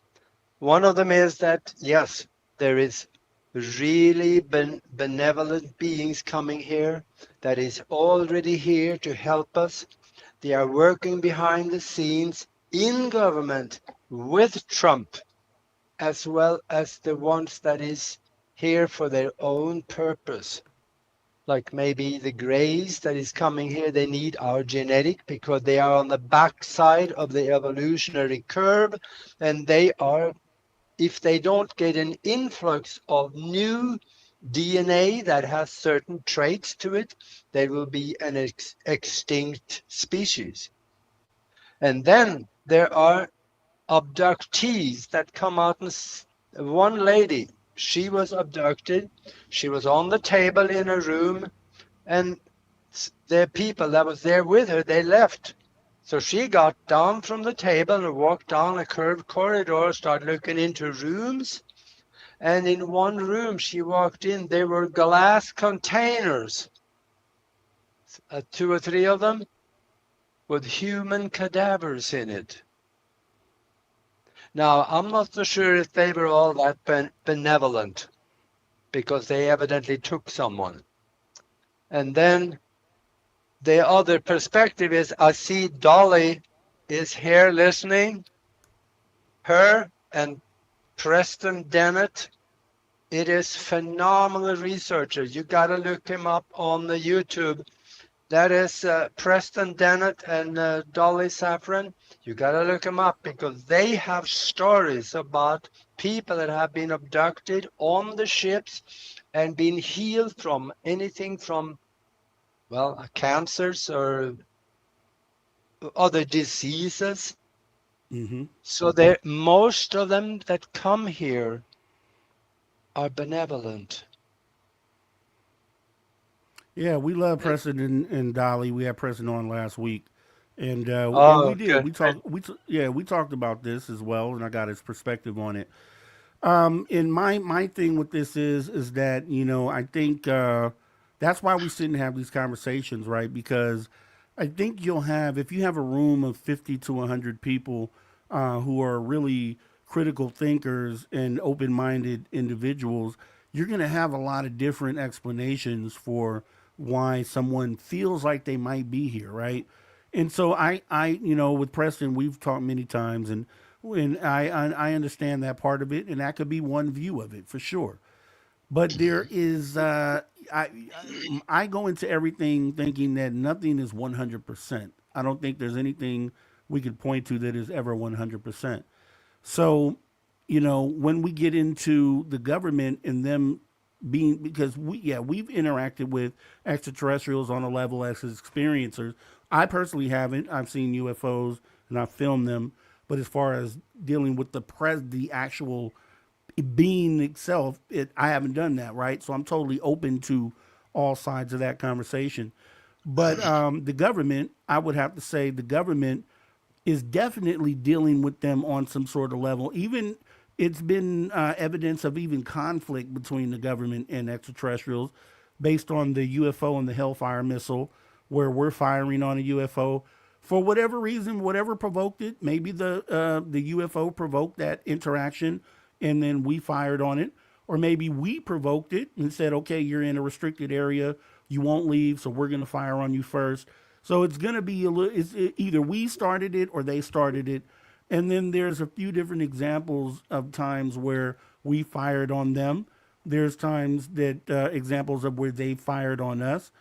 One of them is that, yes, there is really benevolent beings coming here that is already here to help us. They are working behind the scenes in government with Trump, as well as the ones that is here for their own purpose. Like maybe the Greys that is coming here, they need our genetic because they are on the backside of the evolutionary curve, and they are, if they don't get an influx of new DNA that has certain traits to it, they will be an extinct species. And then there are abductees that come out and one lady, she was abducted. She was on the table in a room, and the people that was there with her, they left. So she got down from the table and walked down a curved corridor, started looking into rooms. And in one room she walked in, there were glass containers, 2 or 3 of them, with human cadavers in it. Now, I'm not so sure if they were all that benevolent, because they evidently took someone. And then the other perspective is, I see Dolly is here listening. Her and Preston Dennett. It is phenomenal researcher. You got to look him up on the YouTube. That is Preston Dennett and Dolly Safran. You got to look them up because they have stories about people that have been abducted on the ships and been healed from anything from, well, cancers or other diseases. Mm-hmm. So most of them that come here are benevolent. Yeah, we love Preston and Dolly. We had Preston on last week, and Oh, we did. good. We talked about this as well, and I got his perspective on it. And my thing with this is that I think that's why we sit and have these conversations, right? Because I think you'll have, if you have a room of 50 to 100 people who are really critical thinkers and open-minded individuals, you're going to have a lot of different explanations for why someone feels like they might be here, right? And so with Preston, we've talked many times, and I understand that part of it, and that could be one view of it for sure. But there is, I go into everything thinking that nothing is 100%. I don't think there's anything we could point to that is ever 100%. So, when we get into the government and them being, because we've interacted with extraterrestrials on a level as experiencers. I personally haven't. I've seen UFOs and I've filmed them, but as far as dealing with the actual being itself, I haven't done that, right? So I'm totally open to all sides of that conversation. But the government, I would have to say, the government is definitely dealing with them on some sort of level. Even it's been evidence of even conflict between the government and extraterrestrials based on the UFO and the Hellfire missile, where we're firing on a UFO for whatever reason, whatever provoked it. Maybe the UFO provoked that interaction, and then we fired on it, or maybe we provoked it and said, "Okay, you're in a restricted area, you won't leave, so we're going to fire on you first." So it's going to be either we started it or they started it. And then there's a few different examples of times where we fired on them. There's times that examples of where they fired on us.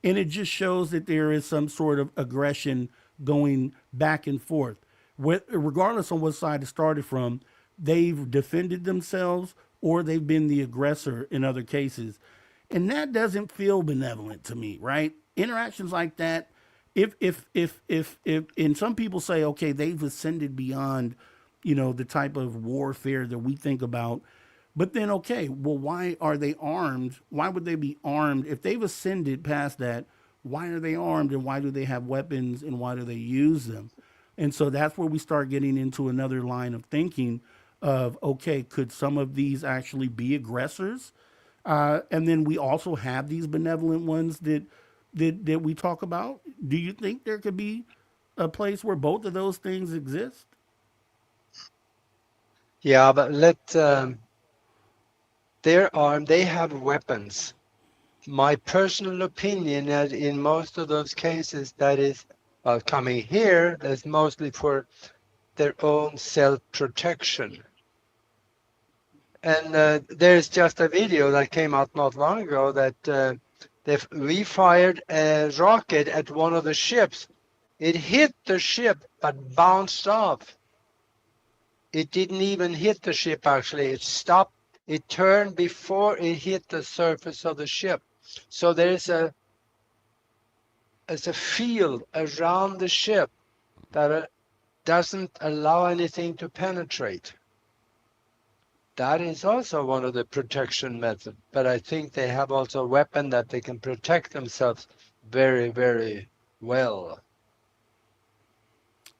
And it just shows that there is some sort of aggression going back and forth. Regardless on what side it started from, they've defended themselves or they've been the aggressor in other cases. And that doesn't feel benevolent to me, right? Interactions like that, if and some people say, okay, they've ascended beyond, the type of warfare that we think about. But then, okay, well, why are they armed? Why would they be armed? If they've ascended past that, why are they armed, and why do they have weapons, and why do they use them? And so that's where we start getting into another line of thinking of, okay, could some of these actually be aggressors? And then we also have these benevolent ones that we talk about. Do you think there could be a place where both of those things exist? Yeah, but they're armed, they have weapons. My personal opinion that in most of those cases, that is coming here is mostly for their own self-protection. And there's just a video that came out not long ago that they've refired a rocket at one of the ships. It hit the ship but bounced off. It didn't even hit the ship, actually. It stopped. It turned before it hit the surface of the ship. So there's a field around the ship that doesn't allow anything to penetrate. That is also one of the protection methods. But I think they have also a weapon that they can protect themselves very, very well.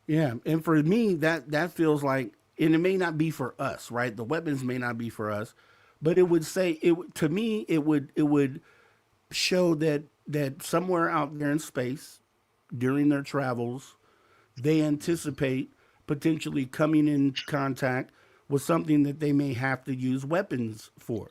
Yeah, and for me, that feels like, and it may not be for us, right? The weapons may not be for us, but it would say to me. It would show that somewhere out there in space, during their travels, they anticipate potentially coming in contact with something that they may have to use weapons for.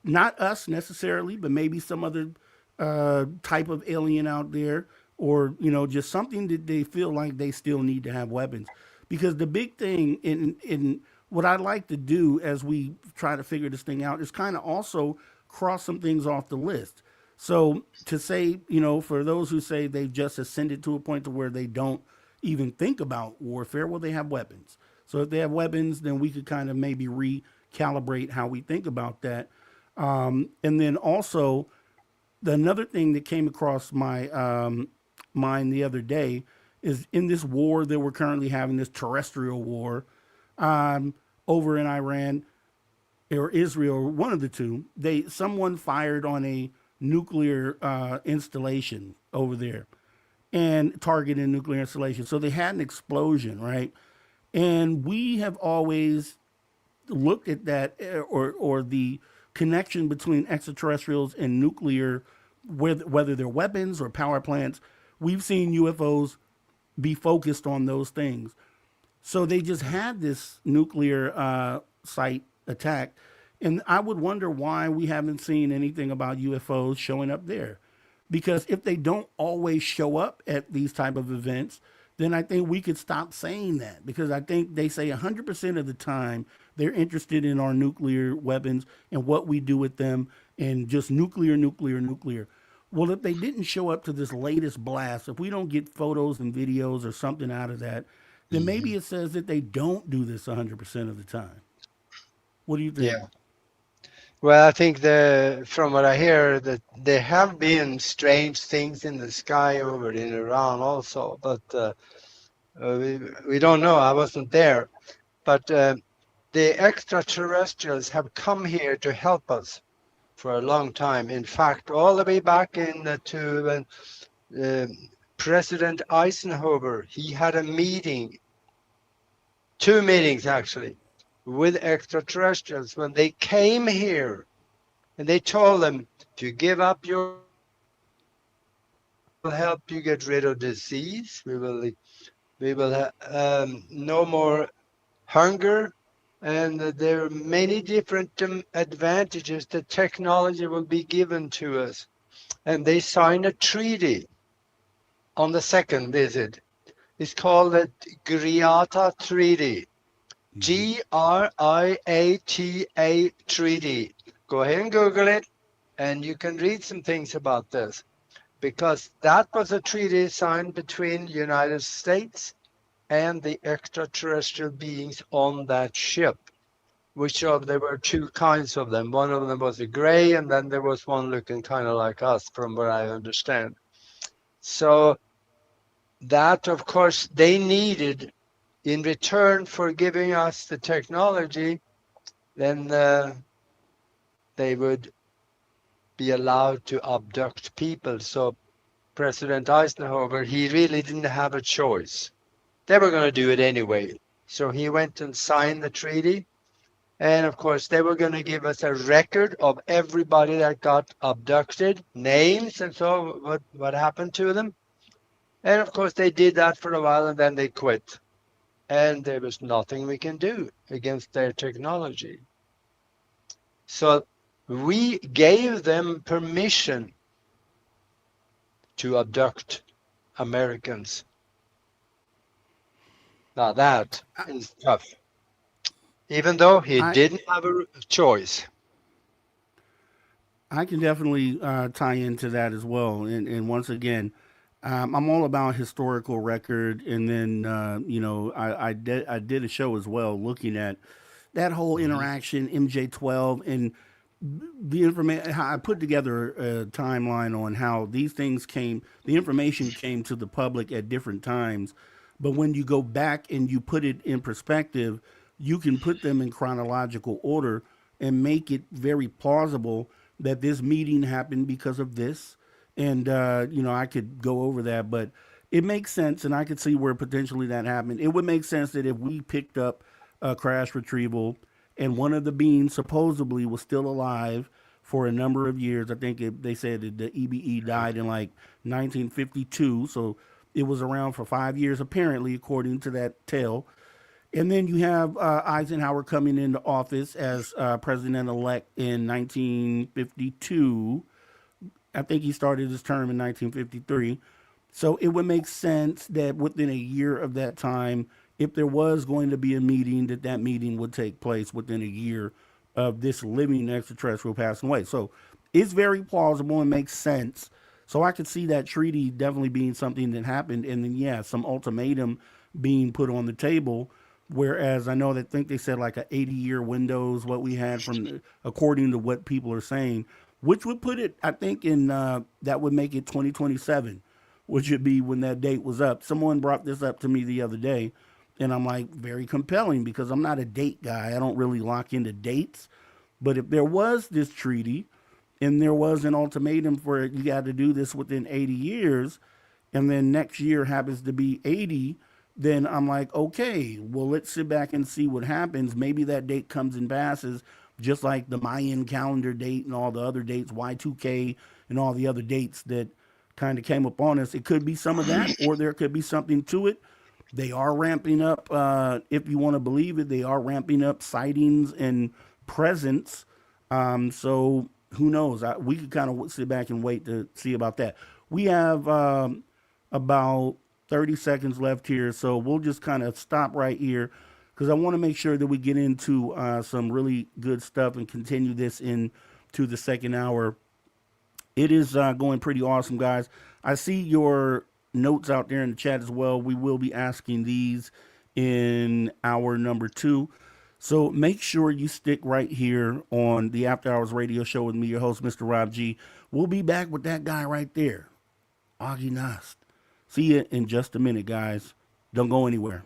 Not us necessarily, but maybe some other type of alien out there, or just something that they feel like they still need to have weapons. Because the big thing in what I'd like to do as we try to figure this thing out is kind of also cross some things off the list. So to say, for those who say they've just ascended to a point to where they don't even think about warfare, well, they have weapons. So if they have weapons, then we could kind of maybe recalibrate how we think about that. And then also, another thing that came across my mind the other day is in this war that we're currently having, this terrestrial war over in Iran or Israel, one of the two. Someone fired on a nuclear installation over there and targeted a nuclear installation. So they had an explosion, right? And we have always looked at that or the connection between extraterrestrials and nuclear, whether they're weapons or power plants. We've seen UFOs be focused on those things. So they just had this nuclear site attack. And I would wonder why we haven't seen anything about UFOs showing up there. Because if they don't always show up at these type of events, then I think we could stop saying that. Because I think they say 100% of the time they're interested in our nuclear weapons and what we do with them, and just nuclear, nuclear, nuclear. Well, if they didn't show up to this latest blast, if we don't get photos and videos or something out of that, then maybe it says that they don't do this 100% of the time. What do you think? Yeah. Well, I think from what I hear, that there have been strange things in the sky over in Iran also, but we don't know. I wasn't there. But the extraterrestrials have come here to help us for a long time. In fact, all the way back to President Eisenhower, he had a meeting, 2 meetings actually, with extraterrestrials when they came here, and they told them, if you give up your, will help you get rid of disease. We will have no more hunger, and there are many different advantages that technology will be given to us. And they signed a treaty on the second visit. It's called the Griata Treaty. Griata Treaty. Go ahead and Google it, and you can read some things about this, because that was a treaty signed between the United States and the extraterrestrial beings on that ship, there were 2 kinds of them. One of them was a gray, and then there was one looking kind of like us, from what I understand. So that, of course, they needed, in return for giving us the technology, then they would be allowed to abduct people. So President Eisenhower, he really didn't have a choice. They were going to do it anyway. So he went and signed the treaty. And of course, they were going to give us a record of everybody that got abducted, names and so what happened to them. And of course, they did that for a while, and then they quit. And there was nothing we can do against their technology. So we gave them permission to abduct Americans Now that is tough. Even though he I didn't have a choice. I can definitely tie into that as well. And once again, I'm all about historical record. And then, I did a show as well looking at that whole Mhm. interaction, MJ12, and the information. I put together a timeline on how these things came, the information came to the public at different times. But when you go back and you put it in perspective, you can put them in chronological order and make it very plausible that this meeting happened because of this. And, I could go over that, but it makes sense. And I could see where potentially that happened. It would make sense that if we picked up a crash retrieval and one of the beings supposedly was still alive for a number of years. I think they said that the EBE died in like 1952. So it was around for 5 years, apparently, according to that tale. And then you have Eisenhower coming into office as president-elect in 1952. I think he started his term in 1953. So it would make sense that within a year of that time, if there was going to be a meeting, that meeting would take place within a year of this living extraterrestrial passing away. So it's very plausible and makes sense. So I could see that treaty definitely being something that happened. And then, yeah, some ultimatum being put on the table. Whereas I know that think they said like a 80-year window is what we had from, according to what people are saying, which would put it, I think, in that would make it 2027, which would be when that date was up. Someone brought this up to me the other day, and I'm like, very compelling because I'm not a date guy. I don't really lock into dates. But if there was this treaty and there was an ultimatum for you got to do this within 80 years, and then next year happens to be 80, then I'm like, okay, well, let's sit back and see what happens. Maybe that date comes and passes, just like the Mayan calendar date and all the other dates, Y2K and all the other dates that kind of came upon us. It could be some of that, or there could be something to it. They are ramping up, if you want to believe it, they are ramping up sightings and presence. So who knows? We could kind of sit back and wait to see about that. We have about 30 seconds left here, so we'll just kind of stop right here because I want to make sure that we get into some really good stuff and continue this into the second hour. It is going pretty awesome, guys. I see your notes out there in the chat as well. We will be asking these in hour number 2. So make sure you stick right here on the After Hours Radio Show with me, your host, Mr. Rob G. We'll be back with that guy right there, Aage Nost. See you in just a minute, guys. Don't go anywhere.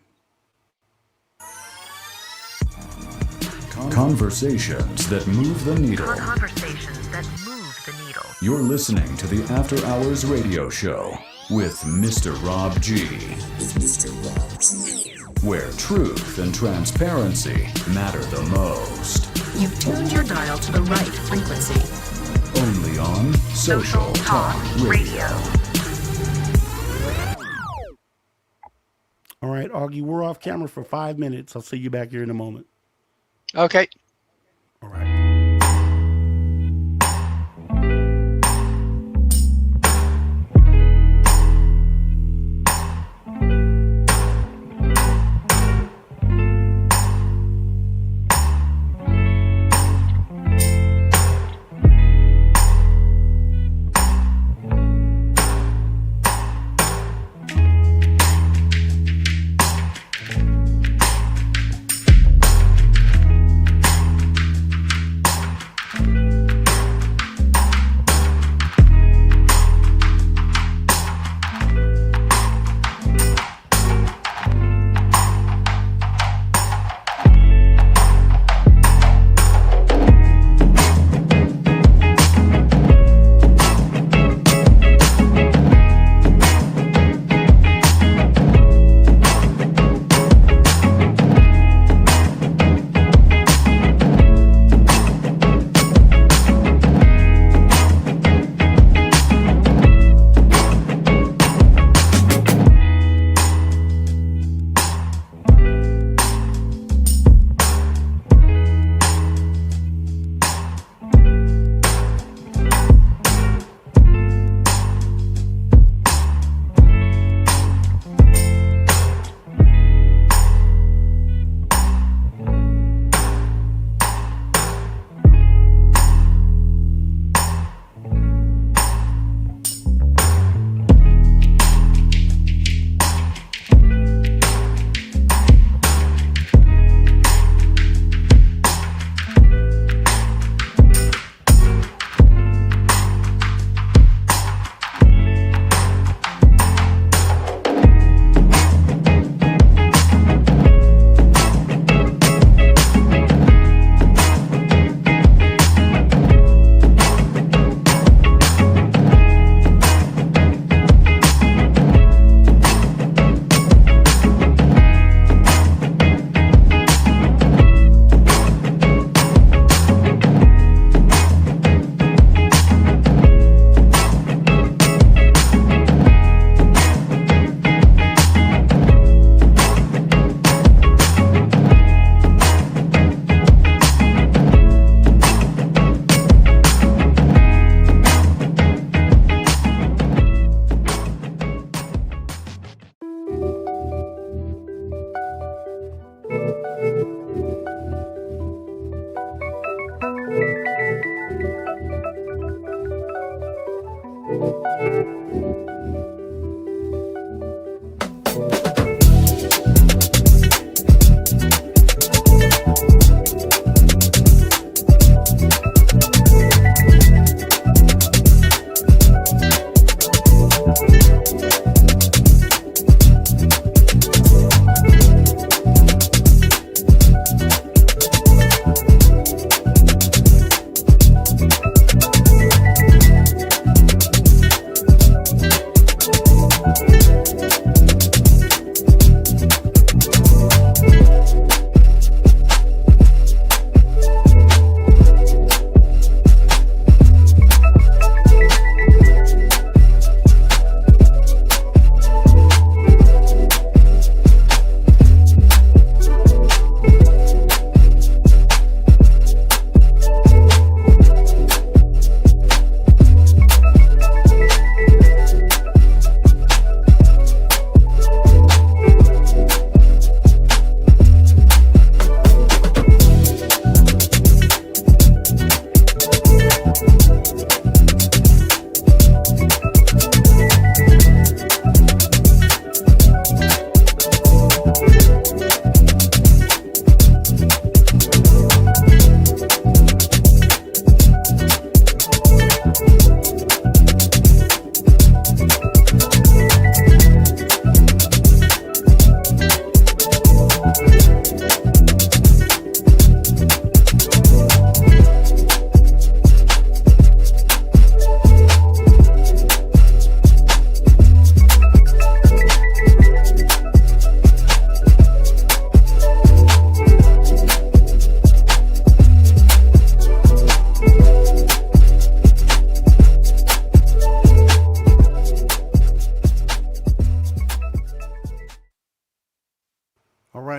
Conversations that move the needle. Conversations that move the needle. You're listening to the After Hours Radio Show with Mr. Rob G. Where truth and transparency matter the most. You've tuned your dial to the right frequency. Only on Social Talk Radio. All right, Augie, we're off camera for 5 minutes. I'll see you back here in a moment. Okay. All right.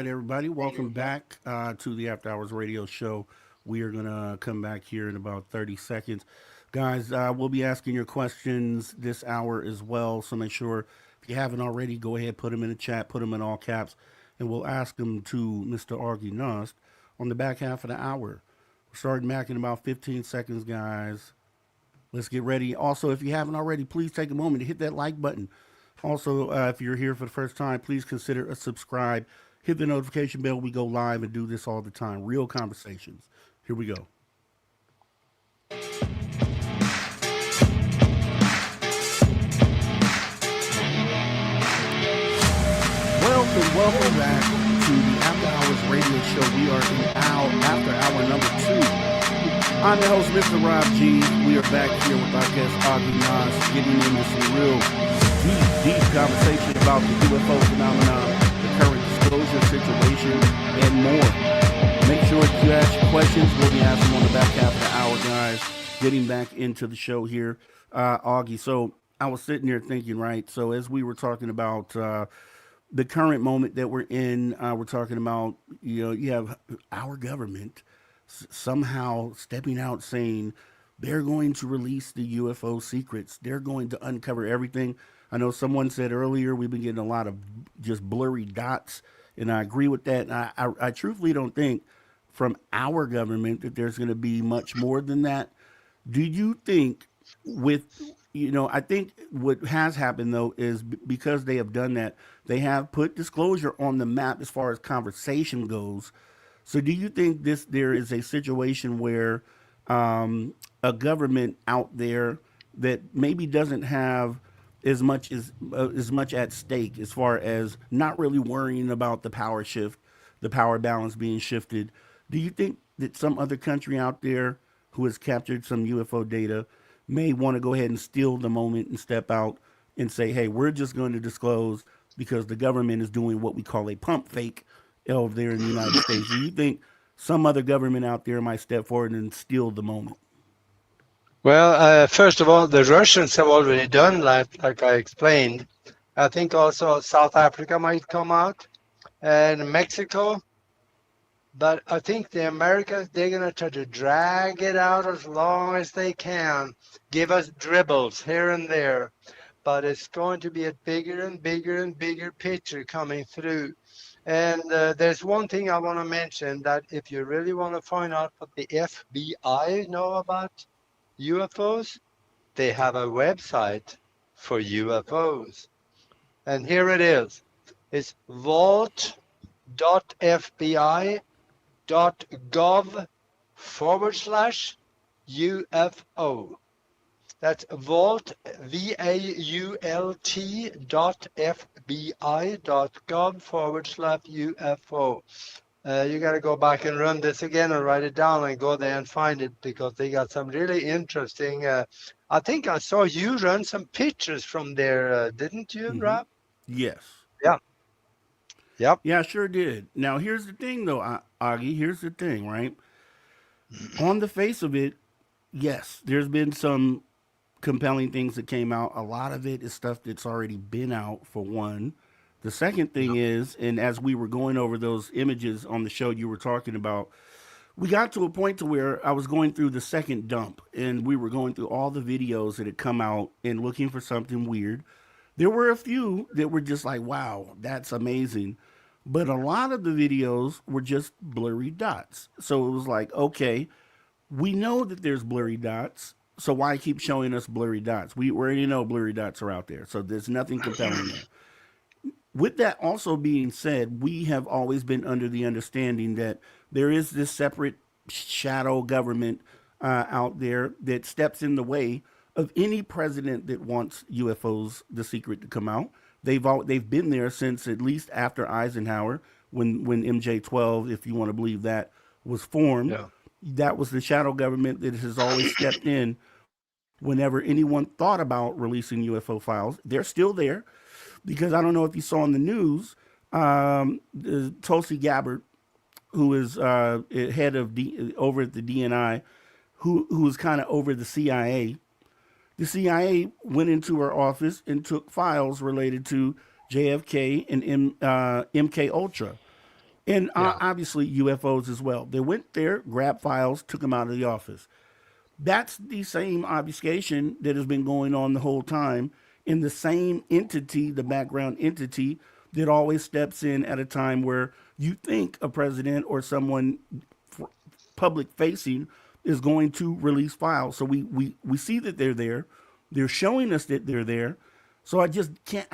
right, everybody, welcome back to the After Hours Radio Show. We are going to come back here in about 30 seconds. Guys, we'll be asking your questions this hour as well, so make sure if you haven't already, go ahead, put them in the chat, put them in all caps, and we'll ask them to Mr. Aage Nost on the back half of the hour. We're starting back in about 15 seconds, guys. Let's get ready. Also, if you haven't already, please take a moment to hit that like button. Also, if you're here for the first time, please consider a subscribe. Hit the notification bell. We go live and do this all the time. Real conversations. Here we go. Welcome back to the After Hours Radio Show. We are in after hour number 2. I'm your host, Mr. Rob G. We are back here with our guest, Aage Nost, getting into some real deep conversation about the UFO phenomenon, the current disclosure situation, and more. Make sure you ask your questions. We'll be asking them on the back half of the hour, guys. Getting back into the show here, Aage. So I was sitting there thinking, right? So as we were talking about the current moment that we're in, we're talking about, you have our government somehow stepping out saying they're going to release the UFO secrets. They're going to uncover everything. I know someone said earlier we've been getting a lot of just blurry dots, and I agree with that. And I truthfully don't think from our government that there's going to be much more than that. Do you think I think what has happened, though, is because they have done that, they have put disclosure on the map as far as conversation goes. So do you think there is a situation where a government out there that maybe doesn't have as much at stake as far as not really worrying about the power shift, the power balance being shifted? Do you think that some other country out there who has captured some UFO data may want to go ahead and steal the moment and step out and say, hey, we're just going to disclose because the government is doing what we call a pump fake over there in the United States? Do you think some other government out there might step forward and steal the moment? Well, first of all, the Russians have already done that, like I explained. I think also South Africa might come out and Mexico. But I think the Americans, they're going to try to drag it out as long as they can, give us dribbles here and there. But it's going to be a bigger and bigger and bigger picture coming through. And there's one thing I want to mention, that if you really want to find out what the FBI know about UFOs, they have a website for UFOs. And here it is. It's vault.fbi.gov/UFO. That's vault, VAULT.FBI.gov/UFO. You got to go back and run this again and write it down and go there and find it because they got some really interesting. I think I saw you run some pictures from there, didn't you, Rob? Yes. Yeah. Yep. Yeah, I sure did. Now, here's the thing, though, Augie. Here's the thing, right? On the face of it, yes, there's been some compelling things that came out. A lot of it is stuff that's already been out, for one. The second thing is, and as we were going over those images on the show you were talking about, we got to a point to where I was going through the second dump and we were going through all the videos that had come out and looking for something weird. There were a few that were just like, wow, that's amazing. But a lot of the videos were just blurry dots. So it was like, okay, we know that there's blurry dots. So why keep showing us blurry dots? We already know blurry dots are out there. So there's nothing compelling there. With that also being said, we have always been under the understanding that there is this separate shadow government out there that steps in the way of any president that wants UFOs, the secret, to come out. They've been there since at least after Eisenhower, when MJ-12, if you want to believe that, was formed. Yeah. That was the shadow government that has always stepped in whenever anyone thought about releasing UFO files. They're still there because I don't know if you saw in the news, Tulsi Gabbard, who is head of over at the DNI, who was kind of over the CIA. The CIA went into her office and took files related to JFK and MK Ultra, and obviously UFOs as well. They went there, grabbed files, took them out of the office. That's the same obfuscation that has been going on the whole time in the same entity, the background entity that always steps in at a time where you think a president or someone public facing is going to release files. So we see that they're there. They're showing us that they're there. So I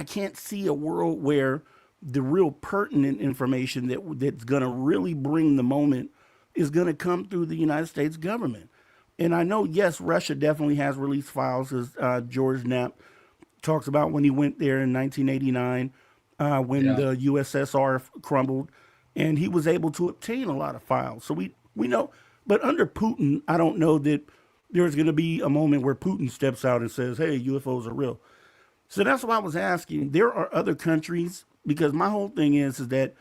can't see a world where the real pertinent information that's going to really bring the moment is going to come through the United States government. And I know, yes, Russia definitely has released files, as George Knapp talks about when he went there in 1989, when the USSR crumbled, and he was able to obtain a lot of files. So we know, but under Putin, I don't know that there's going to be a moment where Putin steps out and says, hey, UFOs are real. So that's why I was asking. There are other countries, because my whole thing is that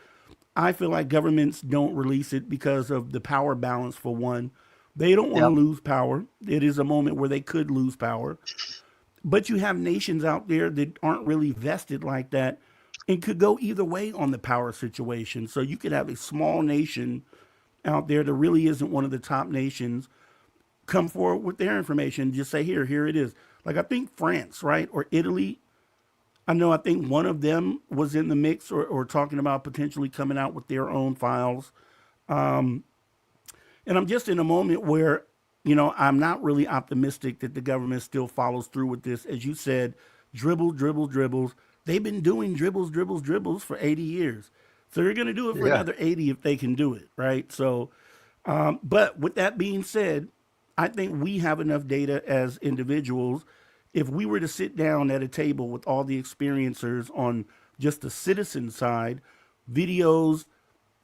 I feel like governments don't release it because of the power balance, for one. They don't want to lose power. It is a moment where they could lose power. But you have nations out there that aren't really vested like that and could go either way on the power situation. So you could have a small nation out there that really isn't one of the top nations come forward with their information, just say, here it is. Like I think France, right? Or Italy. I think one of them was in the mix or talking about potentially coming out with their own files. And I'm just in a moment where, I'm not really optimistic that the government still follows through with this. As you said, dribbles. They've been doing dribbles for 80 years. So they're going to do it for another 80 if they can do it, right? So, but with that being said, I think we have enough data as individuals. If we were to sit down at a table with all the experiencers on just the citizen side, videos,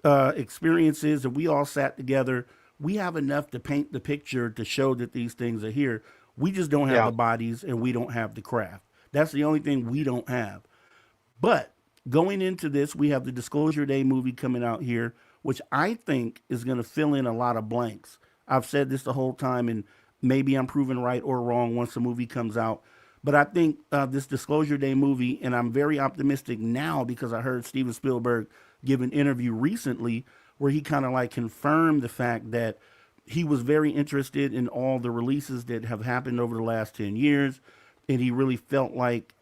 experiences, and we all sat together, we have enough to paint the picture to show that these things are here. We just don't have the bodies and we don't have the craft. That's the only thing we don't have. But going into this, we have the Disclosure Day movie coming out here, which I think is going to fill in a lot of blanks. I've said this the whole time, and maybe I'm proven right or wrong once the movie comes out. But I think this Disclosure Day movie, and I'm very optimistic now because I heard Steven Spielberg give an interview recently where he kind of like confirmed the fact that he was very interested in all the releases that have happened over the last 10 years. And he really felt like,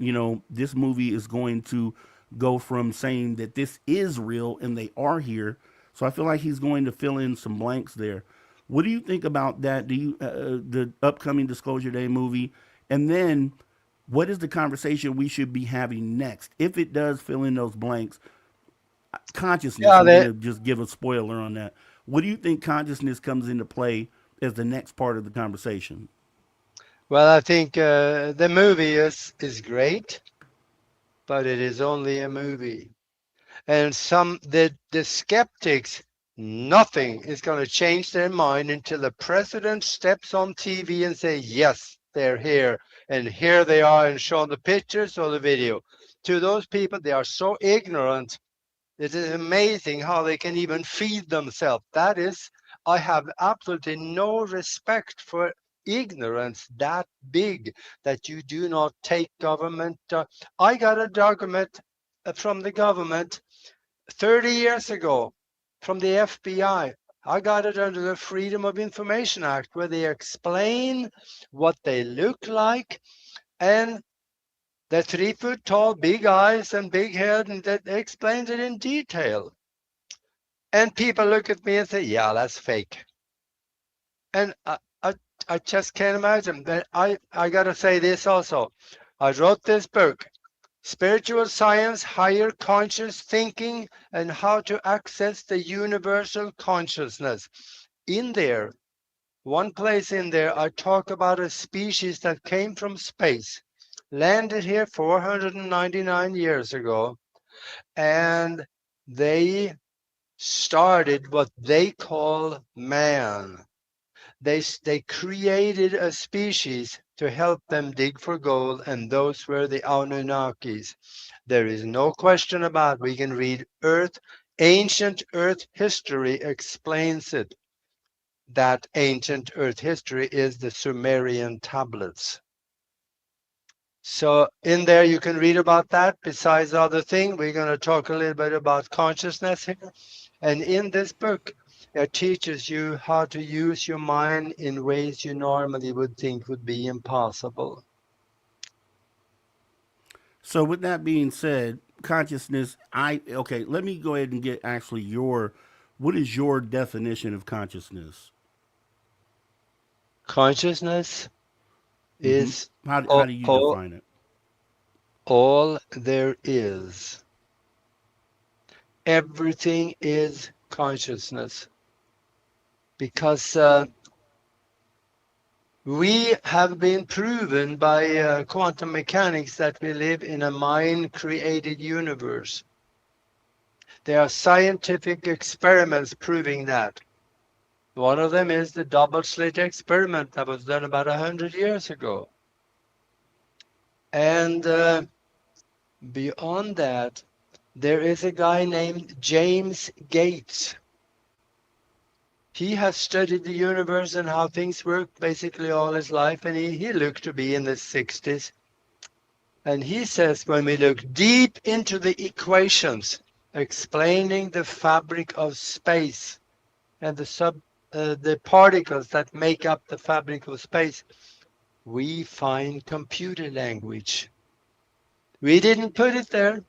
this movie is going to go from saying that this is real and they are here. So I feel like he's going to fill in some blanks there. What do you think about that? Do you the upcoming Disclosure Day movie? And then what is the conversation we should be having next? If it does fill in those blanks, consciousness, I'm going to just give a spoiler on that. What do you think consciousness comes into play as the next part of the conversation? Well, I think the movie is great, but it is only a movie. And the skeptics Nothing is going to change their mind until the president steps on TV and say, yes, they're here, and here they are, and show the pictures or the video. To those people, they are so ignorant. It is amazing how they can even feed themselves. That is, I have absolutely no respect for ignorance that big that you do not take government. I got a document from the government 30 years ago from the FBI. I got it under the Freedom of Information Act, where they explain what they look like, and they're 3 foot tall, big eyes and big head, and they explained it in detail. And people look at me and say, yeah, that's fake. And I just can't imagine. But I got to say this also. I wrote this book, Spiritual Science, Higher Conscious Thinking, and How to Access the Universal Consciousness. In there, one place in there, I talk about a species that came from space, landed here 499 years ago, and they started what they call man. They created a species to help them dig for gold, and those were the Anunnakis. There is no question about it. We can read ancient Earth history explains it. That ancient Earth history is the Sumerian tablets. So in there you can read about that. Besides other things, we're going to talk a little bit about consciousness here. And in this book, it teaches you how to use your mind in ways you normally would think would be impossible. So with that being said, consciousness, okay, let me go ahead and get actually what is your definition of consciousness? Consciousness is How do you define it? all there is. Everything is consciousness. Because we have been proven by quantum mechanics that we live in a mind-created universe. There are scientific experiments proving that. One of them is the double slit experiment that was done about 100 years ago. And beyond that, there is a guy named James Gates. He has studied the universe and how things work basically all his life, and he looked to be in the 60s. And he says when we look deep into the equations explaining the fabric of space and the particles that make up the fabric of space, we find computer language. We didn't put it there,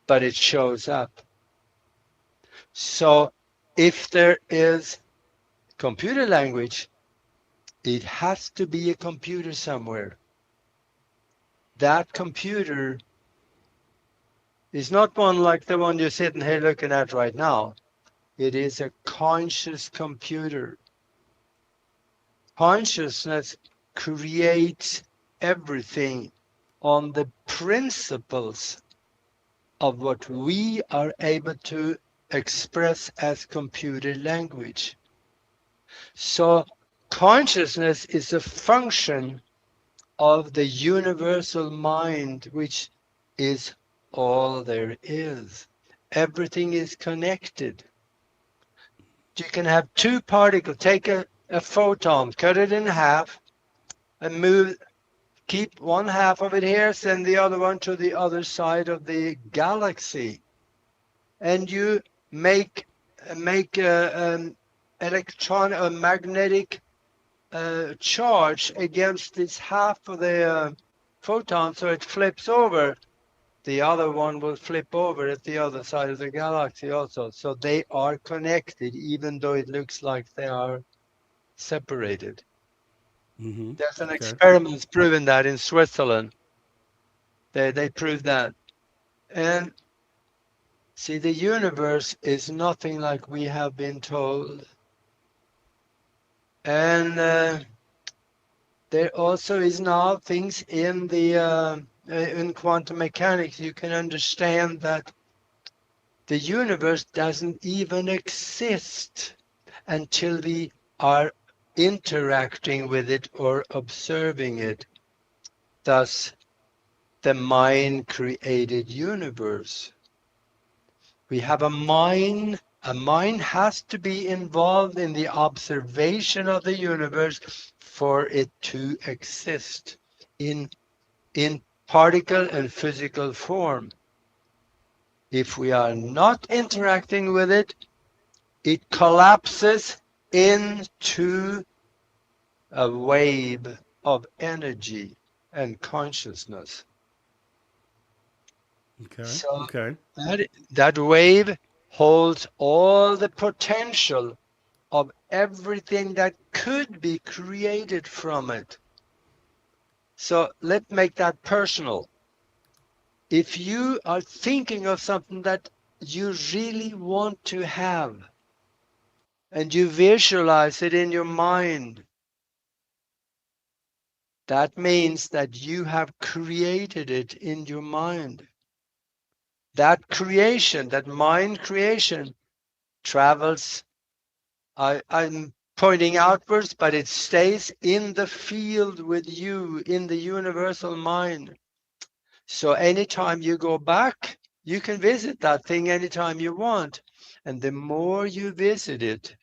but it shows up. So if there is computer language, it has to be a computer somewhere. That computer is not one like the one you're sitting here looking at right now. It is a conscious computer. Consciousness creates everything on the principles of what we are able to express as computer language. So consciousness is a function of the universal mind, which is all there is. Everything is connected. You can have two particles, take a photon, cut it in half, and keep one half of it here, send the other one to the other side of the galaxy. And you make a magnetic charge against this half of the photon, so it flips over. The other one will flip over at the other side of the galaxy also. So they are connected, even though it looks like they are separated. Mm-hmm. There's an experiment proving that in Switzerland. They proved that. And see, the universe is nothing like we have been told. And there also is now things in quantum mechanics. You can understand that The universe doesn't even exist until we are interacting with it or observing it. Thus, the mind created universe. We have a mind. A mind has to be involved in the observation of the universe for it to exist in particle and physical form. If we are not interacting with it, it collapses into a wave of energy and consciousness. Okay. So Okay. that wave holds all the potential of everything that could be created from it. So let's make that personal. If you are thinking of something that you really want to have, and you visualize it in your mind, that means that you have created it in your mind. That creation, that mind creation, travels, I'm pointing outwards, but it stays in the field with you, in the universal mind. So anytime you go back, you can visit that thing anytime you want. And the more you visit it,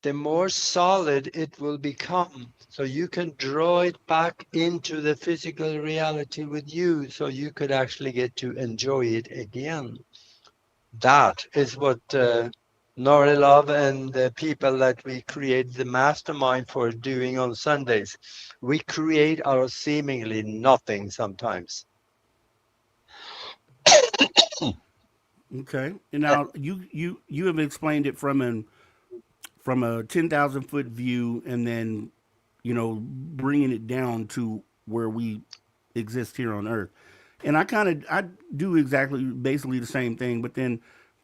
the more solid it will become. So you can draw it back into the physical reality with you, so you could actually get to enjoy it again. That is what Norilov and the people that we create the mastermind for doing on Sundays. We create out of seemingly nothing sometimes. Okay. And now you have explained it from a 10,000-foot view, and then bringing it down to where we exist here on Earth. And I do exactly basically the same thing, but then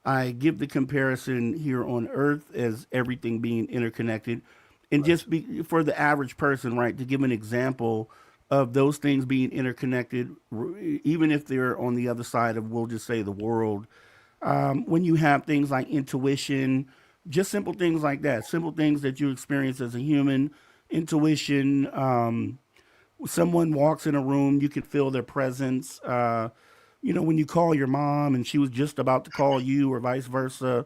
I give the comparison here on Earth as everything being interconnected, and just be for the average person, right? To give an example of those things being interconnected, even if they're on the other side of, we'll just say, the world. When you have things like intuition, just simple things like that, simple things that you experience as a human, intuition. Someone walks in a room, you can feel their presence. When you call your mom and she was just about to call you, or vice versa.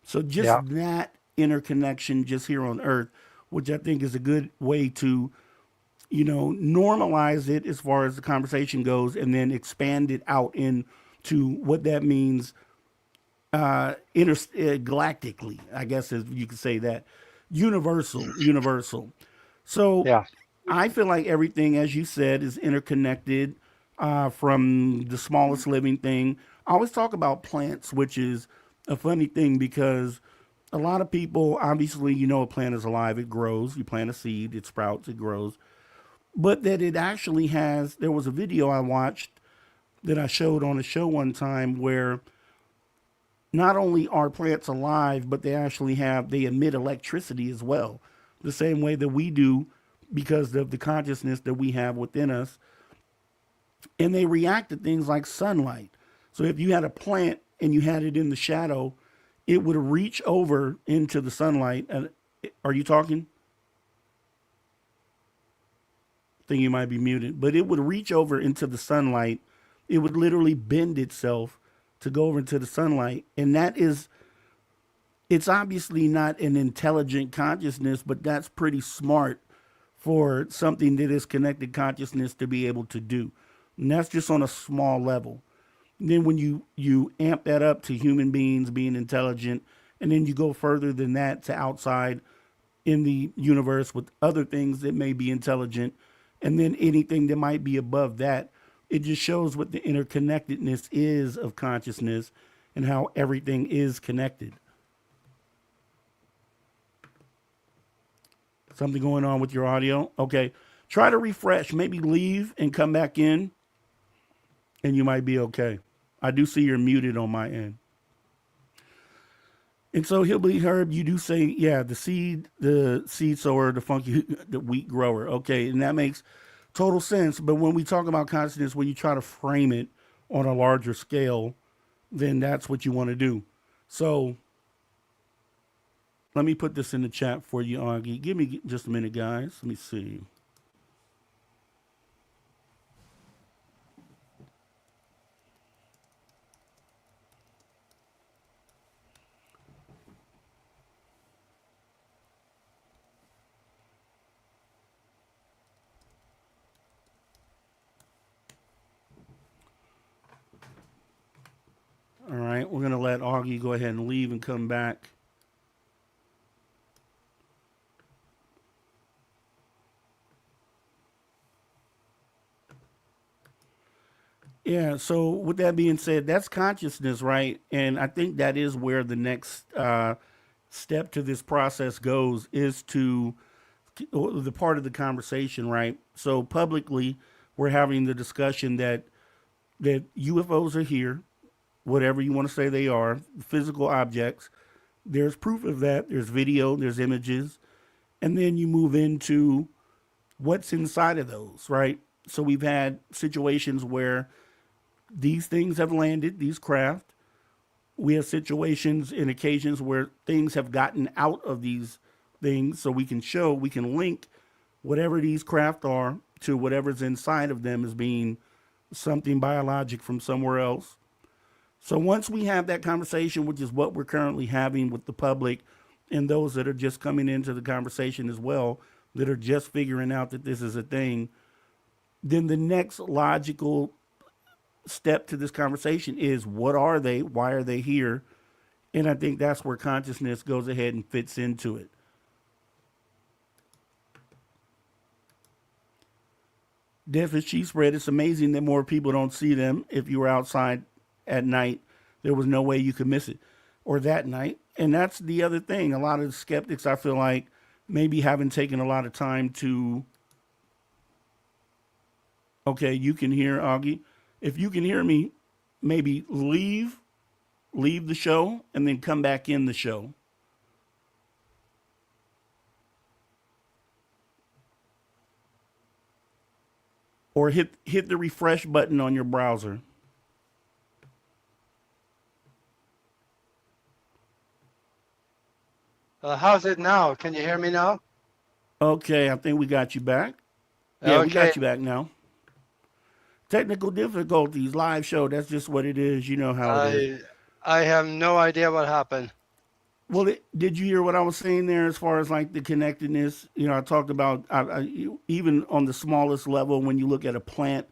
So just Yeah. that interconnection, just here on Earth, which I think is a good way to normalize it as far as the conversation goes, and then expand it out into what that means galactically, I guess, as you could say that, universal. So Yeah. I feel like everything, as you said, is interconnected, from the smallest living thing. I always talk about plants, which is a funny thing because a lot of people, obviously, a plant is alive, it grows. You plant a seed, it sprouts, it grows. But that it actually has, there was a video I watched that I showed on a show one time where not only are plants alive, but they emit electricity as well, the same way that we do because of the consciousness that we have within us. And they react to things like sunlight. So if you had a plant and you had it in the shadow, it would reach over into the sunlight. And are you talking? I think you might be muted, but it would reach over into the sunlight. It would literally bend itself to go over into the sunlight. And it's obviously not an intelligent consciousness, but that's pretty smart for something that is connected consciousness to be able to do. And that's just on a small level. And then when you amp that up to human beings being intelligent, and then you go further than that to outside in the universe with other things that may be intelligent, and then anything that might be above that, it just shows what the interconnectedness is of consciousness and how everything is connected. Something going on with your audio? Okay. Try to refresh, maybe leave and come back in, and you might be okay. I do see you're muted on my end. And so, Hillbilly Herb, you do say, yeah, the seed sower, the wheat grower. Okay, and that makes total sense. But when we talk about consciousness, when you try to frame it on a larger scale, then that's what you want to do. So let me put this in the chat for you, Augie. Give me just a minute, guys. Let me see. All right, we're going to let Augie go ahead and leave and come back. Yeah, so with that being said, that's consciousness, right? And I think that is where the next step to this process goes, is to the part of the conversation, right? So publicly, we're having the discussion that UFOs are here, whatever you want to say they are, physical objects. There's proof of that. There's video, there's images. And then you move into what's inside of those, right? So we've had situations where these things have landed, these craft. We have situations and occasions where things have gotten out of these things, so we can link whatever these craft are to whatever's inside of them as being something biologic from somewhere else. So once we have that conversation, which is what we're currently having with the public and those that are just coming into the conversation as well, that are just figuring out that this is a thing, then the next logical step to this conversation is, what are they? Why are they here? And I think that's where consciousness goes ahead and fits into it. Death is cheese spread. It's amazing that more people don't see them. If you were outside at night, there was no way you could miss it, or that night. And that's the other thing. A lot of skeptics, I feel like, maybe haven't taken a lot of time to. Okay, you can hear Augie. If you can hear me, maybe leave the show and then come back in the show. Or hit the refresh button on your browser. How's it now? Can you hear me now? Okay, I think we got you back. Yeah, we Okay. got you back now. Technical difficulties, live show. That's just what it is. You know how it is. I have no idea what happened. Well, did you hear what I was saying there as far as like the connectedness? You know, I talked about even on the smallest level, when you look at a plant,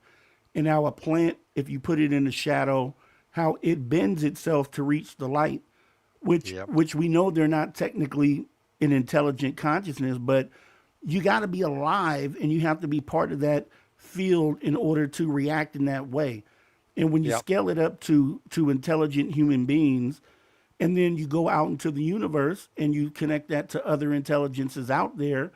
and how a plant, if you put it in the shadow, how it bends itself to reach the light, which we know they're not technically an intelligent consciousness, but you got to be alive and you have to be part of that field in order to react in that way. And when you scale it up to intelligent human beings, and then you go out into the universe and you connect that to other intelligences out there,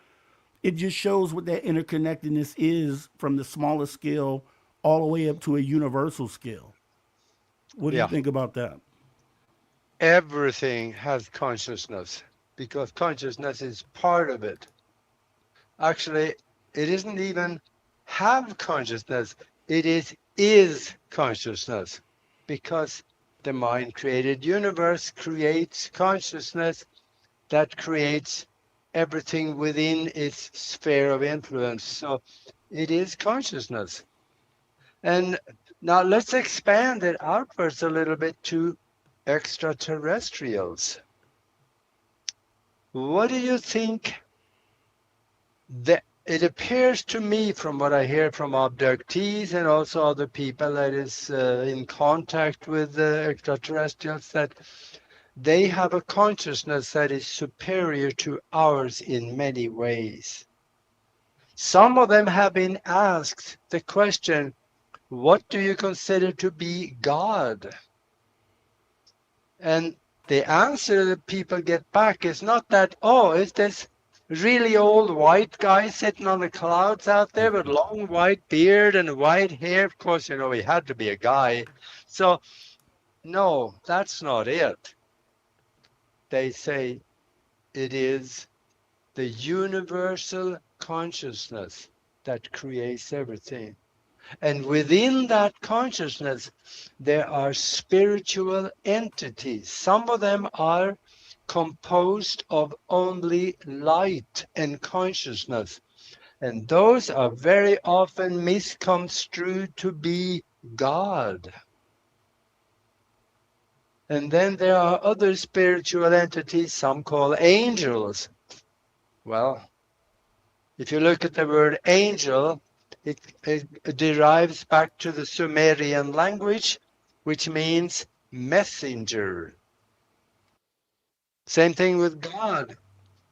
it just shows what that interconnectedness is, from the smallest scale all the way up to a universal scale. What do you think about that? Everything has consciousness, because consciousness is part of it. Actually, it isn't even have consciousness. It is consciousness, because the mind-created universe creates consciousness that creates everything within its sphere of influence. So it is consciousness. And now let's expand it outwards a little bit to extraterrestrials. What do you think? It appears to me, from what I hear from abductees and also other people that is in contact with extraterrestrials, that they have a consciousness that is superior to ours in many ways. Some of them have been asked the question, what do you consider to be God? And the answer that people get back is not that, oh, is this really old white guy sitting on the clouds out there with long white beard and white hair? Of course, you know, he had to be a guy. So, no, that's not it. They say it is the universal consciousness that creates everything. And within that consciousness, there are spiritual entities. Some of them are composed of only light and consciousness. And those are very often misconstrued to be God. And then there are other spiritual entities, some call angels. Well, if you look at the word angel, it derives back to the Sumerian language, which means messenger. Same thing with God.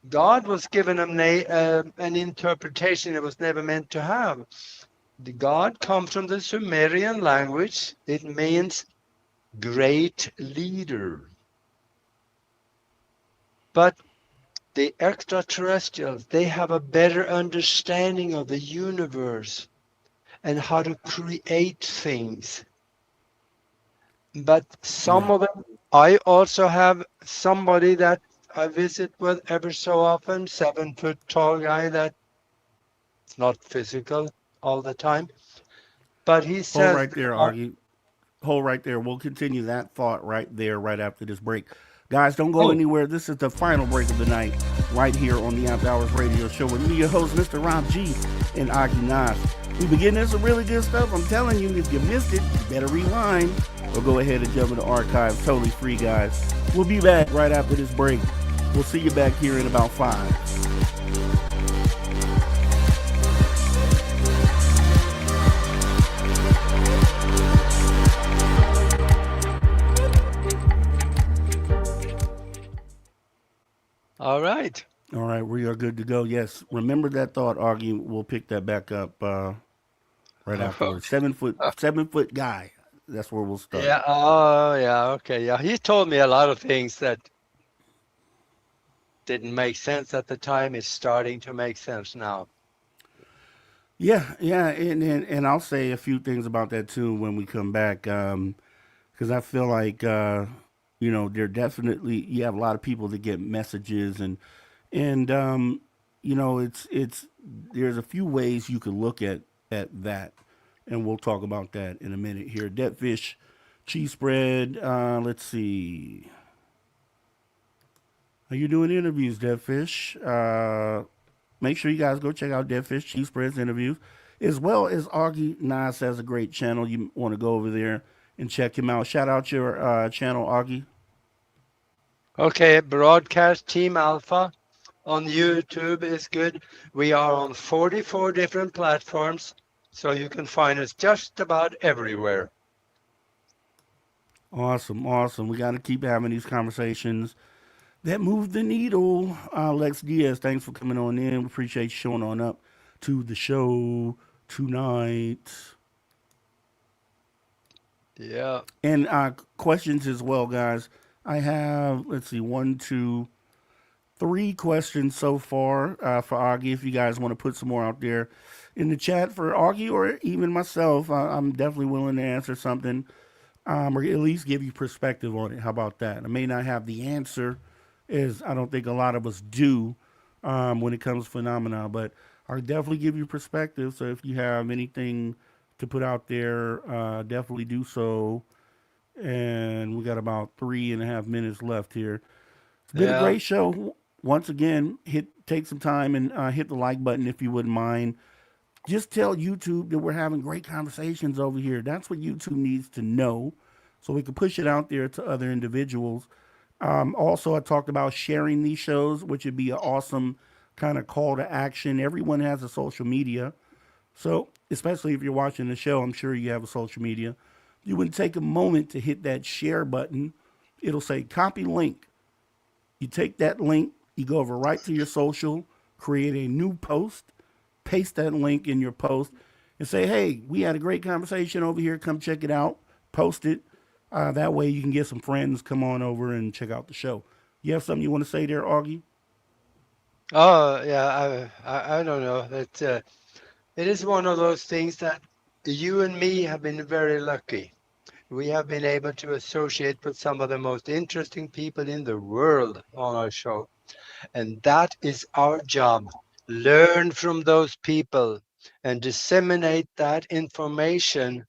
God was given an interpretation it was never meant to have. The God comes from the Sumerian language. It means great leader. But the extraterrestrials, they have a better understanding of the universe and how to create things. But some of them, I also have somebody that I visit with ever so often, 7-foot tall guy that's not physical all the time. But he Hold says, right there, Augie. Hold right there. We'll continue that thought right there, right after this break. Guys, don't go Oh. anywhere. This is the final break of the night, right here on the After Hours Radio Show with me, your host, Mr. Rob G. and Aage Nost. We begin this some really good stuff. I'm telling you, if you missed it, you better rewind or go ahead and jump in the archives. Totally free, guys. We'll be back right after this break. We'll see you back here in about 5. all right. All right, we are good to go. Yes, remember that thought, Augie. We'll pick that back up right afterwards. 7-foot guy. That's where we'll start. Yeah, oh, yeah, okay. Yeah, he told me a lot of things that didn't make sense at the time. It's starting to make sense now. Yeah, and I'll say a few things about that too when we come back, because I feel like there definitely you have a lot of people that get messages and it's there's a few ways you could look at that, and we'll talk about that in a minute here. Dead fish, cheese spread. Let's see. Are you doing interviews, Dead Fish? Make sure you guys go check out Dead Fish Cheese Spread's interviews, as well as Aage Nost has a great channel. You want to go over there and check him out. Shout out your channel, Aage. Okay, Broadcast Team Alpha on YouTube is good. We are on 44 different platforms, so you can find us just about everywhere. Awesome. We got to keep having these conversations that move the needle. Lex Diaz, thanks for coming on in. We appreciate you showing on up to the show tonight. Yeah. And questions as well, guys. I have, let's see, 1, 2, 3 questions so far for Aage. If you guys want to put some more out there in the chat for Aage or even myself, I'm definitely willing to answer something or at least give you perspective on it. How about that? I may not have the answer, as I don't think a lot of us do when it comes to phenomena, but I'll definitely give you perspective. So if you have anything to put out there, definitely do so. And we got about 3.5 minutes left here. It's been a great show. Once again, take some time and hit the like button if you wouldn't mind. Just tell YouTube that we're having great conversations over here. That's what YouTube needs to know, so we can push it out there to other individuals. Also, I talked about sharing these shows, which would be an awesome kind of call to action. Everyone has a social media. So, especially if you're watching the show, I'm sure you have a social media. You would take a moment to hit that share button. It'll say copy link. You take that link, you go over right to your social, create a new post, paste that link in your post, and say, hey, we had a great conversation over here. Come check it out. Post it. That way you can get some friends, come on over and check out the show. You have something you want to say there, Augie? Oh, yeah, I don't know. It is one of those things that you and me have been very lucky. We have been able to associate with some of the most interesting people in the world on our show. And that is our job. Learn from those people. and disseminate that information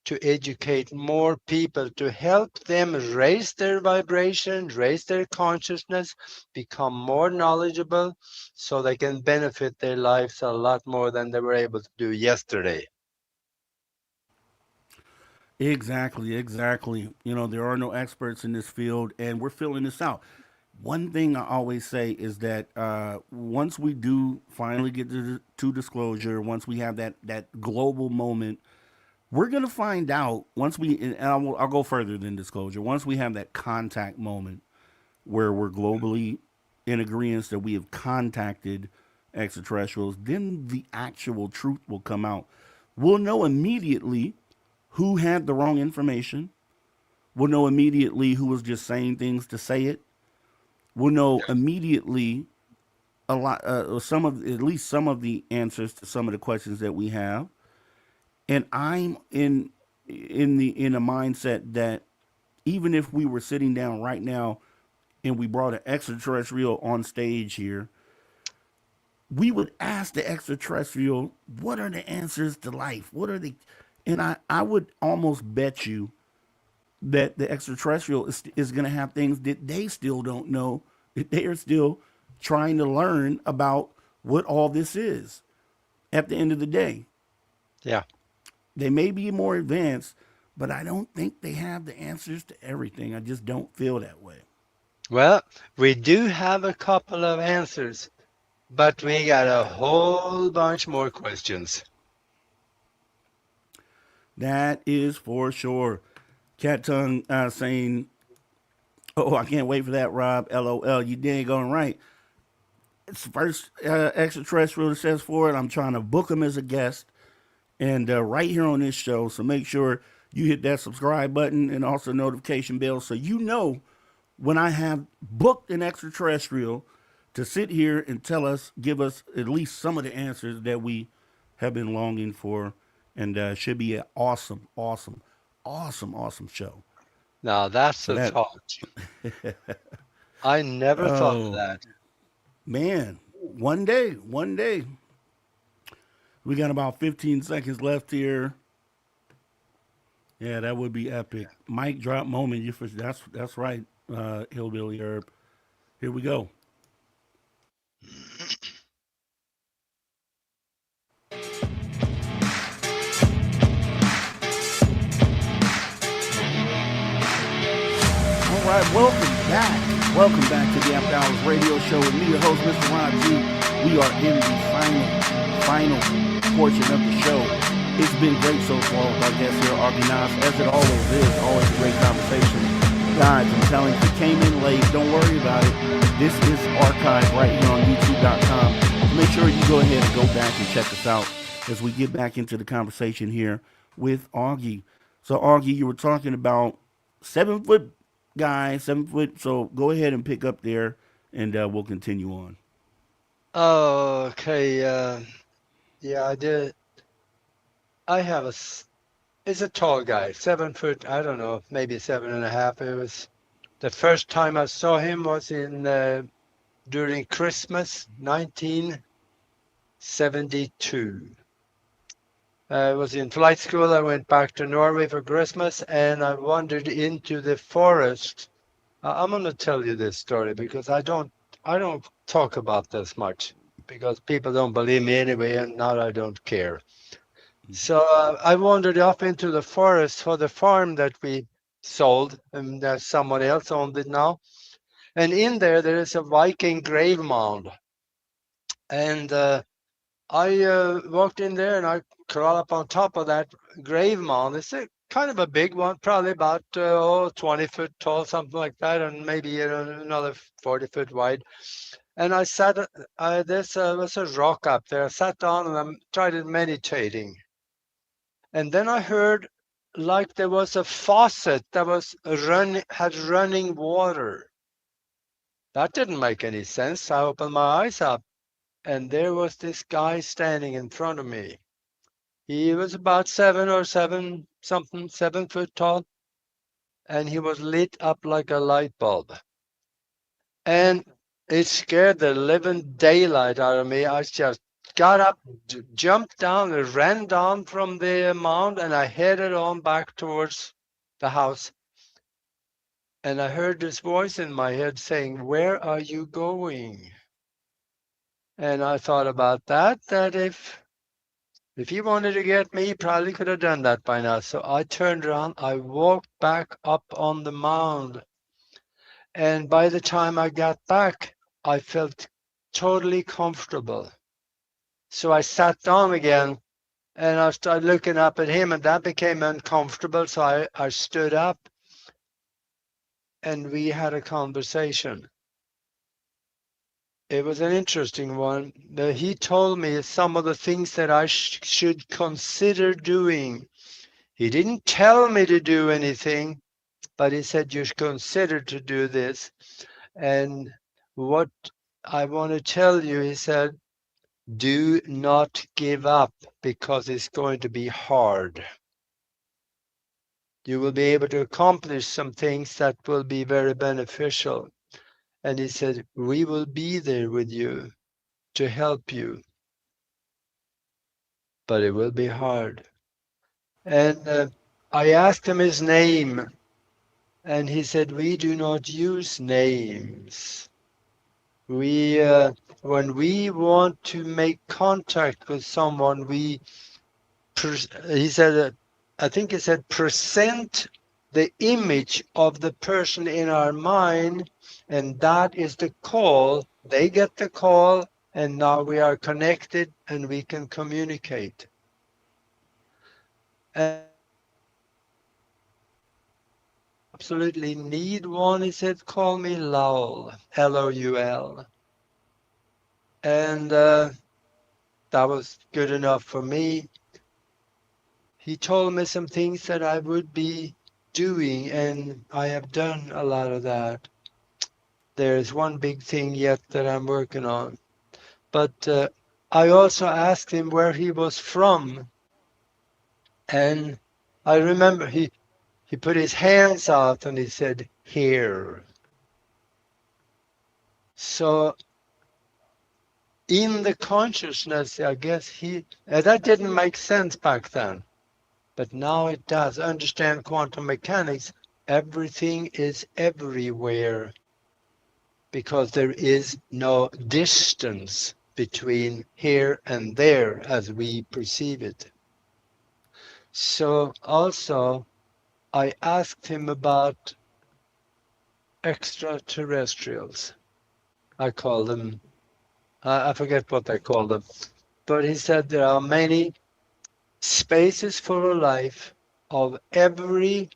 to educate more people, to help them raise their vibration, raise their consciousness, become more knowledgeable, so they can benefit their lives a lot more than they were able to do yesterday. Exactly, exactly. There are no experts in this field, and we're filling this out. One thing I always say is that once we do finally get to disclosure, once we have that global moment, we're gonna find out once we. And I'll go further than disclosure. Once we have that contact moment where we're globally in agreement that we have contacted extraterrestrials, then the actual truth will come out. We'll know immediately who had the wrong information. We'll know immediately who was just saying things to say it. We'll know immediately a lot, at least some of the answers to some of the questions that we have. And I'm in a mindset that even if we were sitting down right now and we brought an extraterrestrial on stage here, we would ask the extraterrestrial, what are the answers to life? What are the, and I would almost bet you that the extraterrestrial is going to have things that they still don't know, that they are still trying to learn about what all this is at the end of the day. Yeah. They may be more advanced, but I don't think they have the answers to everything. I just don't feel that way. Well, we do have a couple of answers, but we got a whole bunch more questions. That is for sure. Cat Tongue saying, "Oh, I can't wait for that, Rob. LOL. You dang on right. It's the first extraterrestrial that says for it. I'm trying to book him as a guest, and right here on this show. So make sure you hit that subscribe button and also notification bell so you know when I have booked an extraterrestrial to sit here and give us at least some of the answers that we have been longing for, and should be an awesome, awesome, awesome, awesome show. Now that's So a that, thought. I never thought of oh that. man, one day. We got about 15 seconds left here. Yeah, that would be epic. Mic drop moment. That's right, Hillbilly Herb. Here we go. All right, welcome back. Welcome back to the After Hours Radio Show with me, your host, Mr. Ron G. We are in the final portion of the show. It's been great so far with our guest here, Aage Nost, as it always is. Always a great conversation. Guys, I'm telling you, if you came in late, don't worry about it. This is archived right here on YouTube.com. Make sure you go ahead and go back and check us out as we get back into the conversation here with Aage. So, Aage, you were talking about 7 foot guy, 7 foot. So go ahead and pick up there, and we'll continue on. Okay. Yeah, I did. I have it's a tall guy, 7 foot, I don't know, maybe 7.5. It was the first time I saw him was during Christmas 1972. I was in flight school. I went back to Norway for Christmas, and I wandered into the forest. I'm going to tell you this story because I don't talk about this much because people don't believe me anyway, and now I don't care. So I wandered off into the forest for the farm that we sold, and someone else owned it now. And in there is a Viking grave mound. And I walked in there and I crawled up on top of that grave mound. It's a kind of a big one, probably about 20 foot tall, something like that, and maybe another 40 foot wide. And I sat, there was a rock up there. I sat down and I tried meditating. And then I heard like there was a faucet that had running water. That didn't make any sense. I opened my eyes up, and there was this guy standing in front of me. He was about 7 foot tall, and he was lit up like a light bulb. And it scared the living daylight out of me. I just got up, jumped down, and ran down from the mound, and I headed on back towards the house. And I heard this voice in my head saying, "Where are you going?" And I thought about that if he wanted to get me, he probably could have done that by now. So I turned around, I walked back up on the mound. And by the time I got back, I felt totally comfortable. So I sat down again and I started looking up at him, and that became uncomfortable. So I stood up and we had a conversation. It was an interesting one. He told me some of the things that I should consider doing. He didn't tell me to do anything, but he said, you should consider to do this. And what I want to tell you, he said, do not give up, because it's going to be hard. You will be able to accomplish some things that will be very beneficial. And he said, we will be there with you to help you, but it will be hard. And I asked him his name, and he said, we do not use names. When we want to make contact with someone, he said, I think he said, present the image of the person in our mind, and that is the call. They get the call, and now we are connected and we can communicate. And absolutely need one, he said, call me Lowell, L-O-U-L. And that was good enough for me. He told me some things that I would be doing, and I have done a lot of that. There's one big thing yet that I'm working on. But I also asked him where he was from. And I remember he put his hands out and he said, here. So in the consciousness, I guess that didn't make sense back then. But now it does. Understand quantum mechanics, everything is everywhere, because there is no distance between here and there as we perceive it. So also, I asked him about extraterrestrials. I call them, I forget what I call them, but he said there are many spaces full of life of every,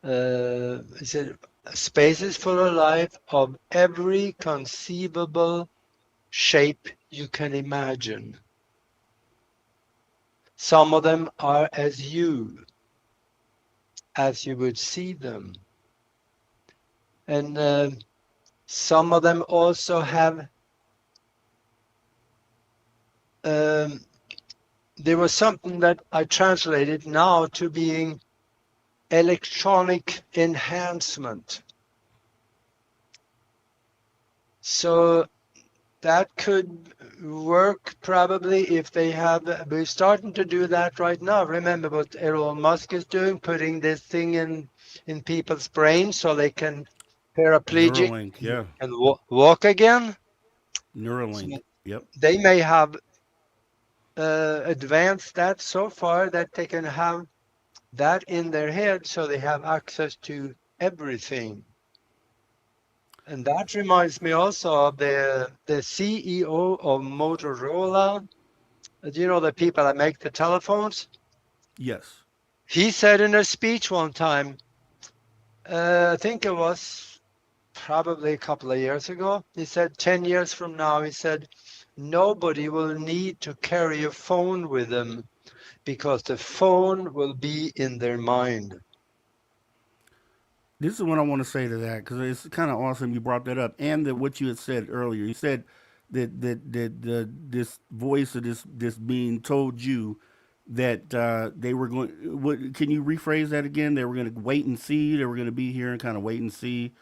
he said, spaces full of life of every conceivable shape you can imagine. Some of them are as you would see them. And some of them also have, there was something that I translated now to being electronic enhancement. So that could work probably if they have, we're starting to do that right now. Remember what Elon Musk is doing, putting this thing in people's brains so they can paraplegic Neuralink, yeah. and walk again. Neuralink, So yep. they may have advanced that so far that they can have that in their head, so they have access to everything. And that reminds me also of the CEO of Motorola. Do you know the people that make the telephones? Yes. He said in a speech one time, I think it was probably a couple of years ago, he said 10 years from now, he said, nobody will need to carry a phone with them because the phone will be in their mind. This is what I want to say to that, because it's kind of awesome you brought that up, and that what you had said earlier. You said that this voice or this being told you that they were going. What, can you rephrase that again? They were going to wait and see. They were going to be here and kind of wait and see,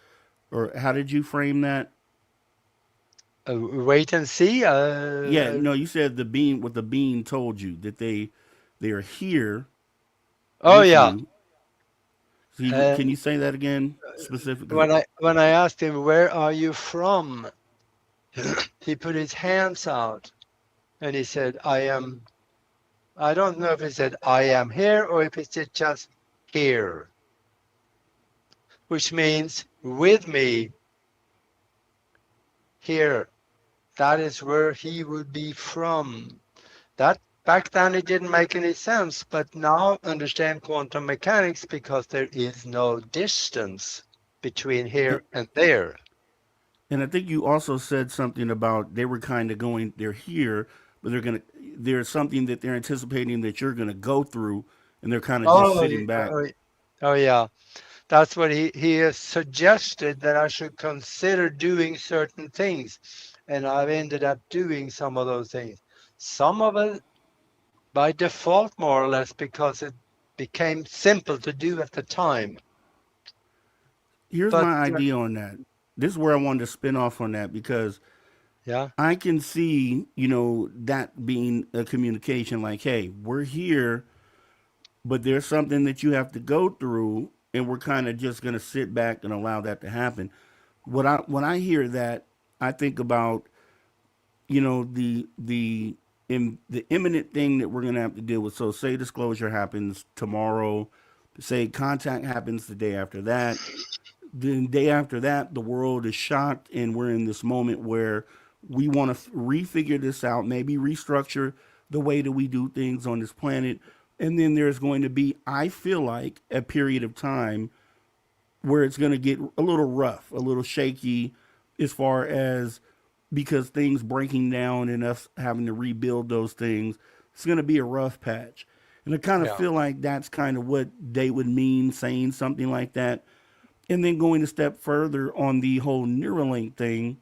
or how did you frame that? Wait and see. Yeah, no, you said what the being told you that they are here Oh with yeah. you. So can And you say that again specifically? when I asked him, where are you from? He put his hands out and he said, I don't know if he said I am here or if he said just here, which means with me here. That is where he would be from. That back then it didn't make any sense, but now understand quantum mechanics because there is no distance between And, here and there. and I think you also said something about they were kind of going. They're here, but there's something that they're anticipating that you're gonna go through, and they're kind of just Oh, sitting back. oh yeah. That's what he has suggested that I should consider doing certain things. And I've ended up doing some of those things. Some of it by default, more or less, because it became simple to do at the time. Here's But my idea on that. This is where I wanted to spin off on that because yeah, I can see, that being a communication like, hey, we're here, but there's something that you have to go through, and we're kind of just going to sit back and allow that to happen. When I hear that, I think about, the imminent thing that we're going to have to deal with. So say disclosure happens tomorrow, say contact happens the day after that. The day after that, the world is shocked, and we're in this moment where we want to refigure this out, maybe restructure the way that we do things on this planet. And then there's going to be, I feel like, a period of time where it's going to get a little rough, a little shaky, as far as because things breaking down and us having to rebuild those things. It's going to be a rough patch. And I kind of yeah, feel like that's kind of what they would mean saying something like that. And then going a step further on the whole Neuralink thing,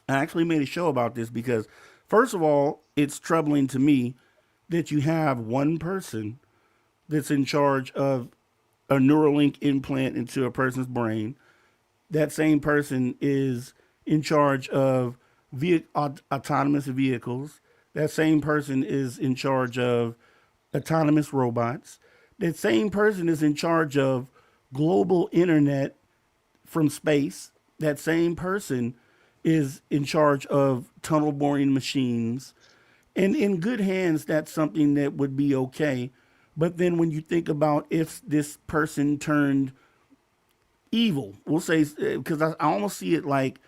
I actually made a show about this because, first of all, it's troubling to me that you have one person that's in charge of a Neuralink implant into a person's brain. That same person is in charge of autonomous vehicles. That same person is in charge of autonomous robots. That same person is in charge of global internet from space. That same person is in charge of tunnel boring machines. And in good hands, that's something that would be okay. But then when you think about if this person turned evil, we'll say, because I almost see it like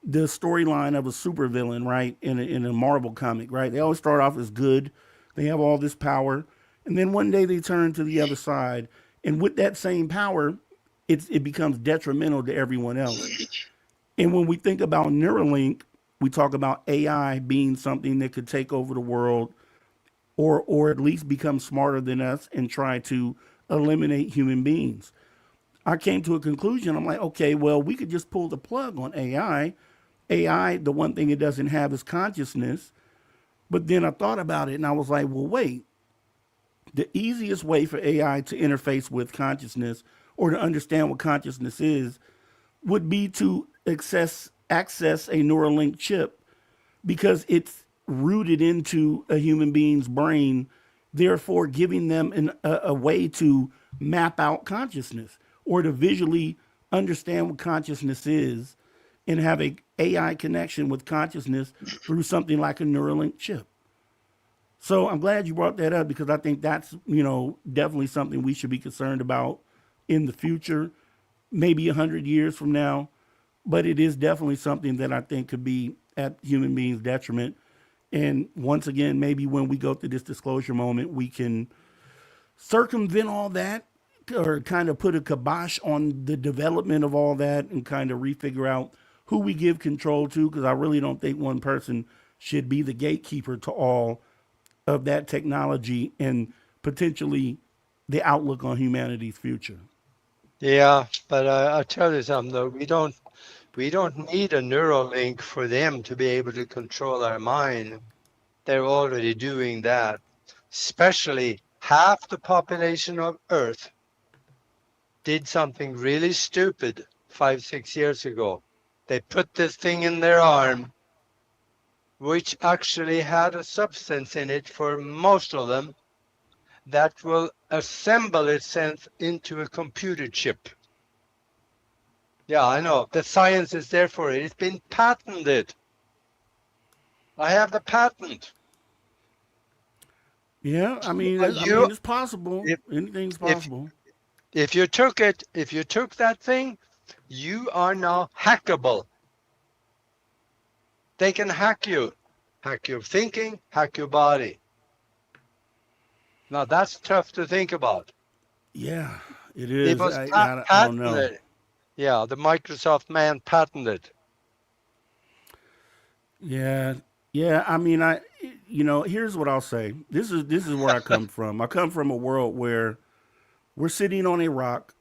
the storyline of a supervillain, right? In a Marvel comic, right? They always start off as good. They have all this power. And then one day they turn to the other side. And with that same power, it becomes detrimental to everyone else. And when we think about Neuralink, we talk about AI being something that could take over the world, or at least become smarter than us and try to eliminate human beings. I came to a conclusion. I'm like, okay, well, we could just pull the plug on AI. AI, the one thing it doesn't have is consciousness. But then I thought about it and I was like, well, wait. The easiest way for AI to interface with consciousness or to understand what consciousness is would be to access a Neuralink chip because it's rooted into a human being's brain, therefore giving them a way to map out consciousness or to visually understand what consciousness is and have a AI connection with consciousness through something like a Neuralink chip. So I'm glad you brought that up because I think that's, definitely something we should be concerned about in the future, maybe 100 years from now. But it is definitely something that I think could be at human beings' detriment. And once again, maybe when we go through this disclosure moment, we can circumvent all that or kind of put a kibosh on the development of all that and kind of refigure out who we give control to, because I really don't think one person should be the gatekeeper to all of that technology and potentially the outlook on humanity's future. yeah. But I'll tell you something though. We don't need a neural link for them to be able to control our mind. They're already doing that. Especially half the population of Earth did something really stupid 5, 6 years ago. They put this thing in their arm which actually had a substance in it for most of them that will assemble itself into a computer chip. Yeah, I know. The science is there for it. It's been patented. I have the patent. Yeah, I mean, You, it's possible. if, Anything's if possible. if you took that thing, you are now hackable. They can hack your thinking, hack your body. Now that's tough to think about. Yeah, it It is. was I don't know. patented. Yeah, the Microsoft man patented. Yeah, yeah. I mean, here's what I'll say. This is where I come from. I come from a world where we're sitting on a rock.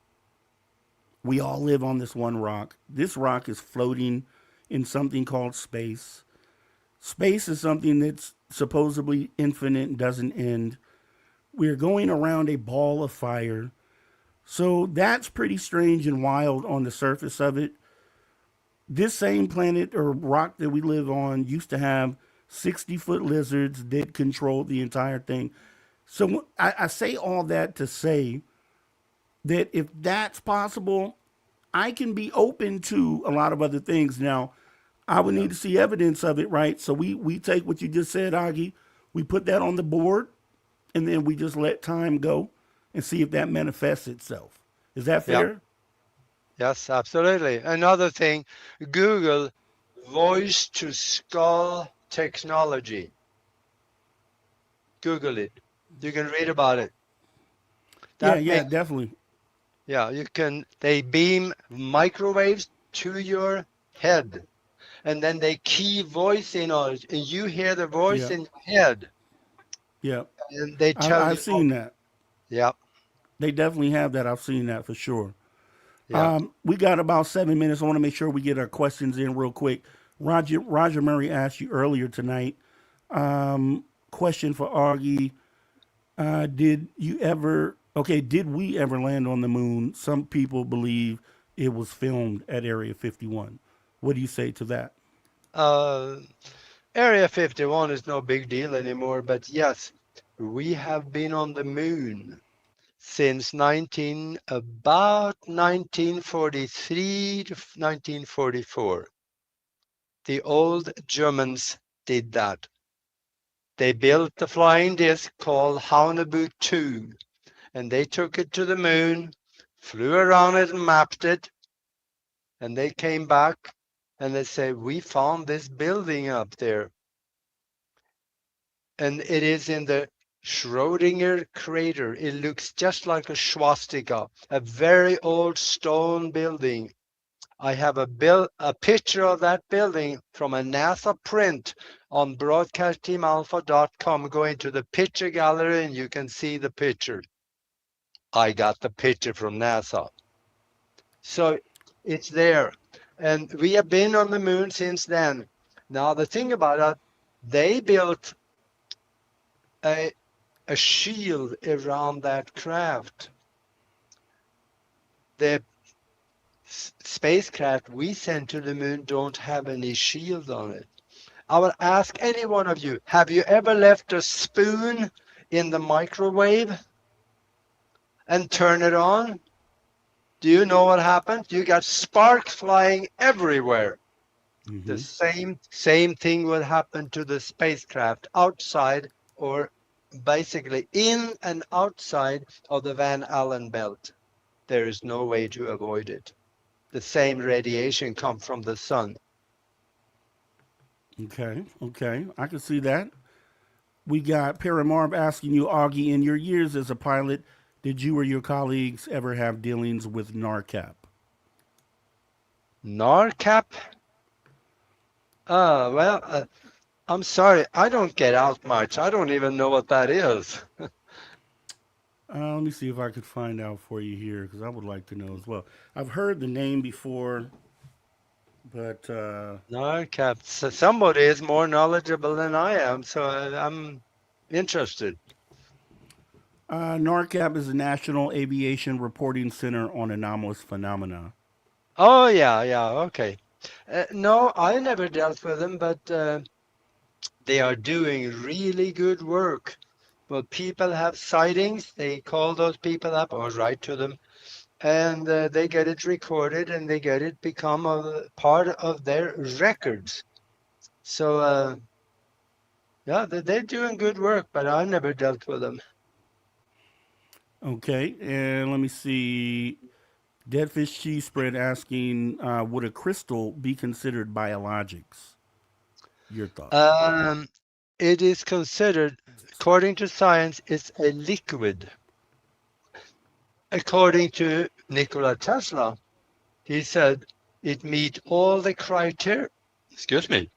We all live on this one rock. This rock is floating in something called space. Space is something that's supposedly infinite and doesn't end. We're going around a ball of fire. So that's pretty strange and wild on the surface of it. This same planet or rock that we live on used to have 60-foot lizards that controlled the entire thing. So I say all that to say that if that's possible, I can be open to a lot of other things. Now, I would need to see evidence of it, right? So we take what you just said, Aage, we put that on the board, and then we just let time go and see if that manifests itself. Is that fair? Yeah. Yes, absolutely. Another thing, Google voice to skull technology. Google it. You can read about it. Yeah, definitely. Yeah, you can. They beam microwaves to your head, and then they key voice in on it, and you hear the voice Yeah, in your head, yeah. and they tell I've you. seen that. Yeah, They definitely have that. I've seen that for sure. yeah. We got about 7 minutes. I want to make sure we get our questions in real quick. Roger Murray asked you earlier tonight. Question for Augie. Did we ever land on the moon? Some people believe it was filmed at Area 51. What do you say to that? Uh, Area 51 is no big deal anymore, but yes, we have been on the moon since about 1943 to 1944. The old Germans did that. They built a flying disc called Haunebut 2, and they took it to the moon, flew around it and mapped it, and they came back and they said, we found this building up there. And it is in the Schrödinger crater. It looks just like a swastika, a very old stone building. I have a picture of that building from a NASA print on broadcastteamalpha.com. Go into the picture gallery and you can see the picture. I got the picture from NASA. So it's there. And we have been on the moon since then. Now, the thing about it, they built a shield around that craft. The spacecraft we sent to the moon don't have any shield on it. I will ask any one of you, have you ever left a spoon in the microwave and turn it on? Do you know what happened? You got sparks flying everywhere. Mm-hmm. The same thing will happen to the spacecraft outside, or basically in and outside of the Van Allen belt. There is no way to avoid it. The same radiation comes from the sun. Okay. I can see that. We got Paranormal asking you, Augie, in your years as a pilot, did you or your colleagues ever have dealings with NARCAP? NARCAP? Well, I'm sorry, I don't get out much. I don't even know what that is. Let me see if I could find out for you here, because I would like to know as well. I've heard the name before, but NARCAP. So somebody is more knowledgeable than I am, so I'm interested. NARCAP is the National Aviation Reporting Center on Anomalous Phenomena. Oh, yeah, okay. No, I never dealt with them, but they are doing really good work. But people have sightings, they call those people up or write to them, and they get it recorded and they get it become a part of their records. So, yeah, they're doing good work, but I never dealt with them. Okay, and let me see. Dead Fish Cheese Spread asking, would a crystal be considered biologics? Your thoughts? It is considered, according to science, it's a liquid. According to Nikola Tesla, he said it meets all the criteria. Excuse me.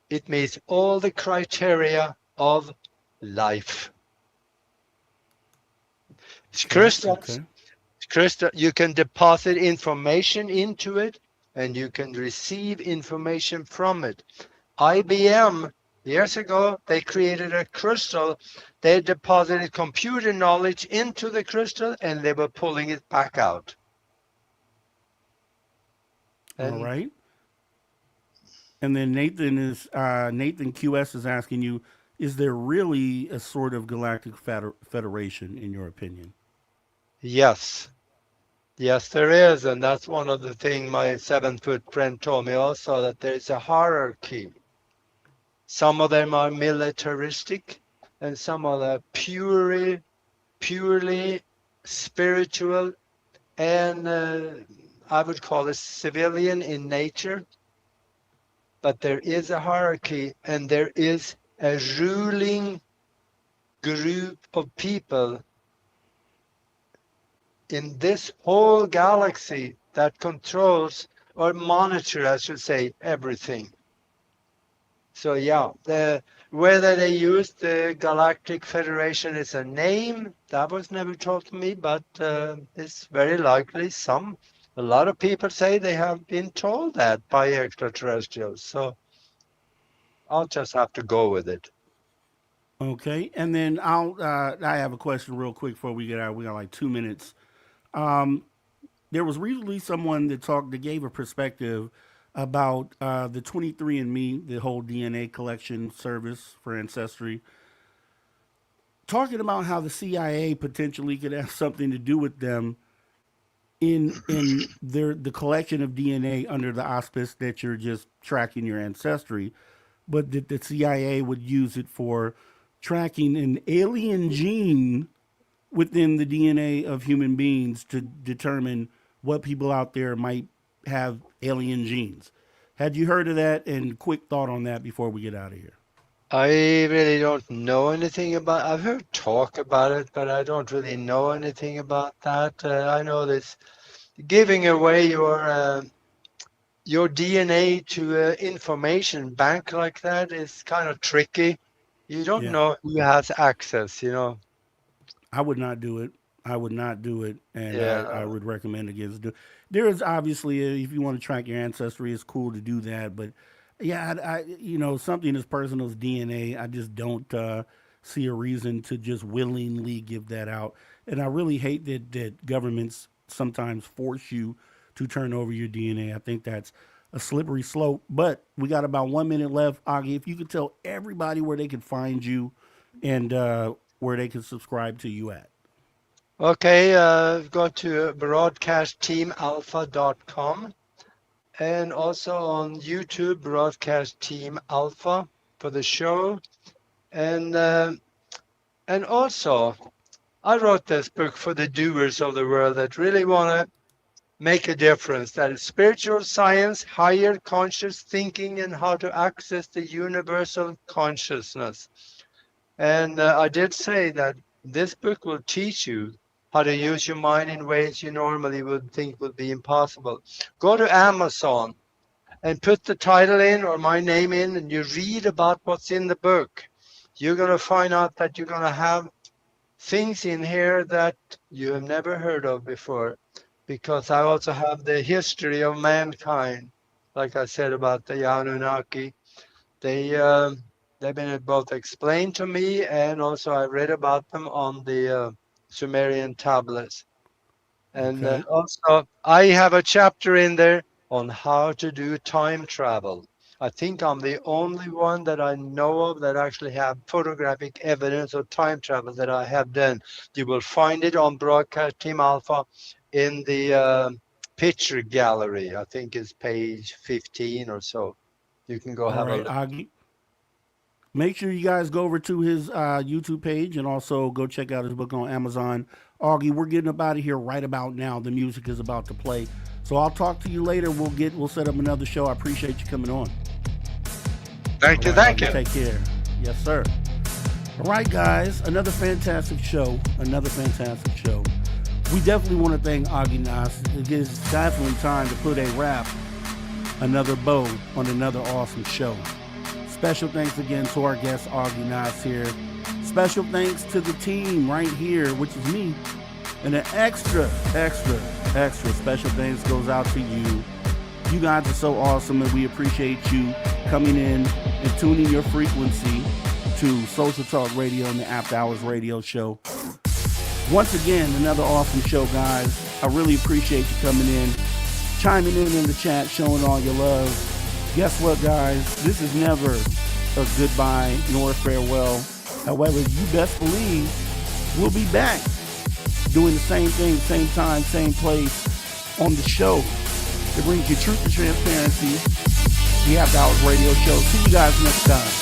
It meets all the criteria of life. Crystals, Okay. crystal, you can deposit information into it, and you can receive information from it. IBM, years ago, they created a crystal. They deposited computer knowledge into the crystal, and they were pulling it back out. All And right. And then Nathan QS is asking you, is there really a sort of galactic federation in your opinion? yes, yes, there is. And that's one of the things my 7-foot friend told me also, that there's a hierarchy. Some of them are militaristic, and some of them purely spiritual, and I would call it civilian in nature. But there is a hierarchy, and there is a ruling group of people in this whole galaxy that controls or monitor, I should say, everything. So yeah, whether they use the Galactic Federation as a name, that was never told to me, but it's very likely a lot of people say they have been told that by extraterrestrials. So I'll just have to go with it. Okay, and then I have a question real quick before we get out. We got like 2 minutes. There was recently someone that gave a perspective about the 23andMe, the whole DNA collection service for ancestry, talking about how the CIA potentially could have something to do with them in the collection of DNA under the auspice that you're just tracking your ancestry, but that the CIA would use it for tracking an alien gene within the DNA of human beings to determine what people out there might have alien genes. Had you heard of that? And quick thought on that before we get out of here. I really don't know anything about. I've heard talk about it, but I don't really know anything about that. I know this giving away your DNA to an information bank like that is kind of tricky. You don't Yeah, know who has access, I would not do it. I would not do it, and I Yeah. would recommend against do. There is obviously, if you want to track your ancestry, it's cool to do that, but yeah, something as personal as DNA, I just don't see a reason to just willingly give that out, and I really hate that governments sometimes force you to turn over your DNA. I think that's a slippery slope. But we got about 1 minute left, Augie. If you could tell everybody where they can find you and where they can subscribe to you at. Okay, go to broadcastteamalpha.com, and also on YouTube, Broadcast Team Alpha for the show. And also, I wrote this book for the doers of the world that really want to make a difference. That is spiritual science, higher conscious thinking, and how to access the universal consciousness. And I did say that this book will teach you how to use your mind in ways you normally would think would be impossible. Go to Amazon and put the title in or my name in, and you read about what's in the book. You're going to find out that you're going to have things in here that you have never heard of before, because I also have the history of mankind. Like I said about the Anunnaki, they've been both explained to me, and also I read about them on the Sumerian tablets. And Okay. also I have a chapter in there on how to do time travel. I think I'm the only one that I know of that actually have photographic evidence of time travel that I have done. You will find it on Broadcast Team Alpha in the picture gallery. I think it's page 15 or so. You can go All have a right, look. Aage. Make sure you guys go over to his YouTube page and also go check out his book on Amazon. Augie, we're getting up out of here right about now. The music is about to play. So I'll talk to you later. We'll set up another show. I appreciate you coming on. Thank you. Take care. Yes, sir. All right, guys. Another fantastic show. We definitely want to thank Aage Nost. It is definitely time to put a wrap, another bow on another awesome show. Special thanks again to our guest, Aage Nost here. Special thanks to the team right here, which is me. And an extra special thanks goes out to you. You guys are so awesome, and we appreciate you coming in and tuning your frequency to Social Talk Radio and the After Hours Radio Show. Once again, another awesome show, guys. I really appreciate you coming in, chiming in the chat, showing all your love. Guess what, guys? This is never a goodbye nor a farewell. However, you best believe we'll be back doing the same thing, same time, same place on the show. It brings you truth and transparency. The After Hours Radio Show. See you guys next time.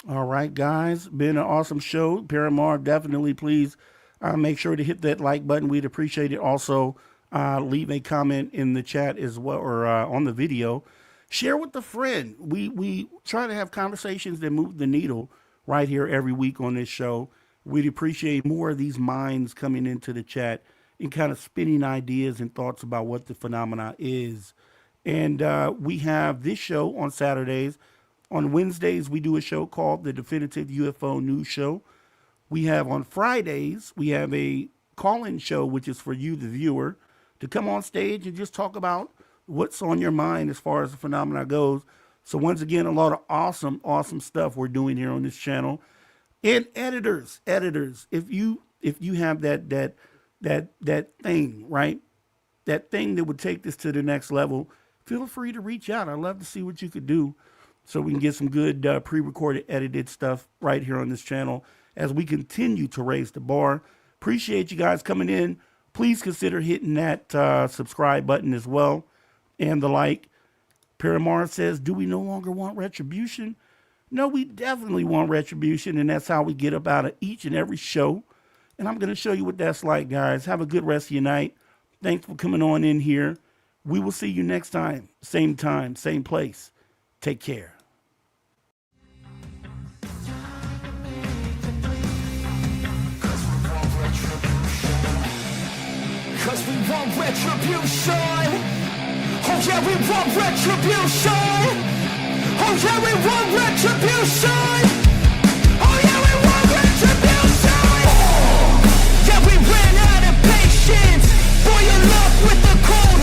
All right, guys, been an awesome show. Paranormal, definitely please make sure to hit that like button. We'd appreciate it. Also, leave a comment in the chat as well, or on the video. Share with a friend. We try to have conversations that move the needle right here every week on this show. We'd appreciate more of these minds coming into the chat and kind of spinning ideas and thoughts about what the phenomena is. And we have this show on Saturdays. On Wednesdays, we do a show called the Definitive UFO News Show. We have on Fridays, we have a call-in show, which is for you, the viewer, to come on stage and just talk about what's on your mind as far as the phenomena goes. So once again, a lot of awesome stuff we're doing here on this channel. And editors, if you have that thing, right? That thing that would take this to the next level, feel free to reach out. I'd love to see what you could do, so we can get some good pre-recorded, edited stuff right here on this channel as we continue to raise the bar. Appreciate you guys coming in. Please consider hitting that subscribe button as well and the like. Paranormal says, do we no longer want retribution? No, we definitely want retribution, and that's how we get up out of each and every show. And I'm going to show you what that's like, guys. Have a good rest of your night. Thanks for coming on in here. We will see you next time, same place. Take care. Cause we want retribution. Oh yeah, we want retribution. Oh yeah, we want retribution. Oh yeah, we want retribution. Yeah, we ran out of patience for your love with the cold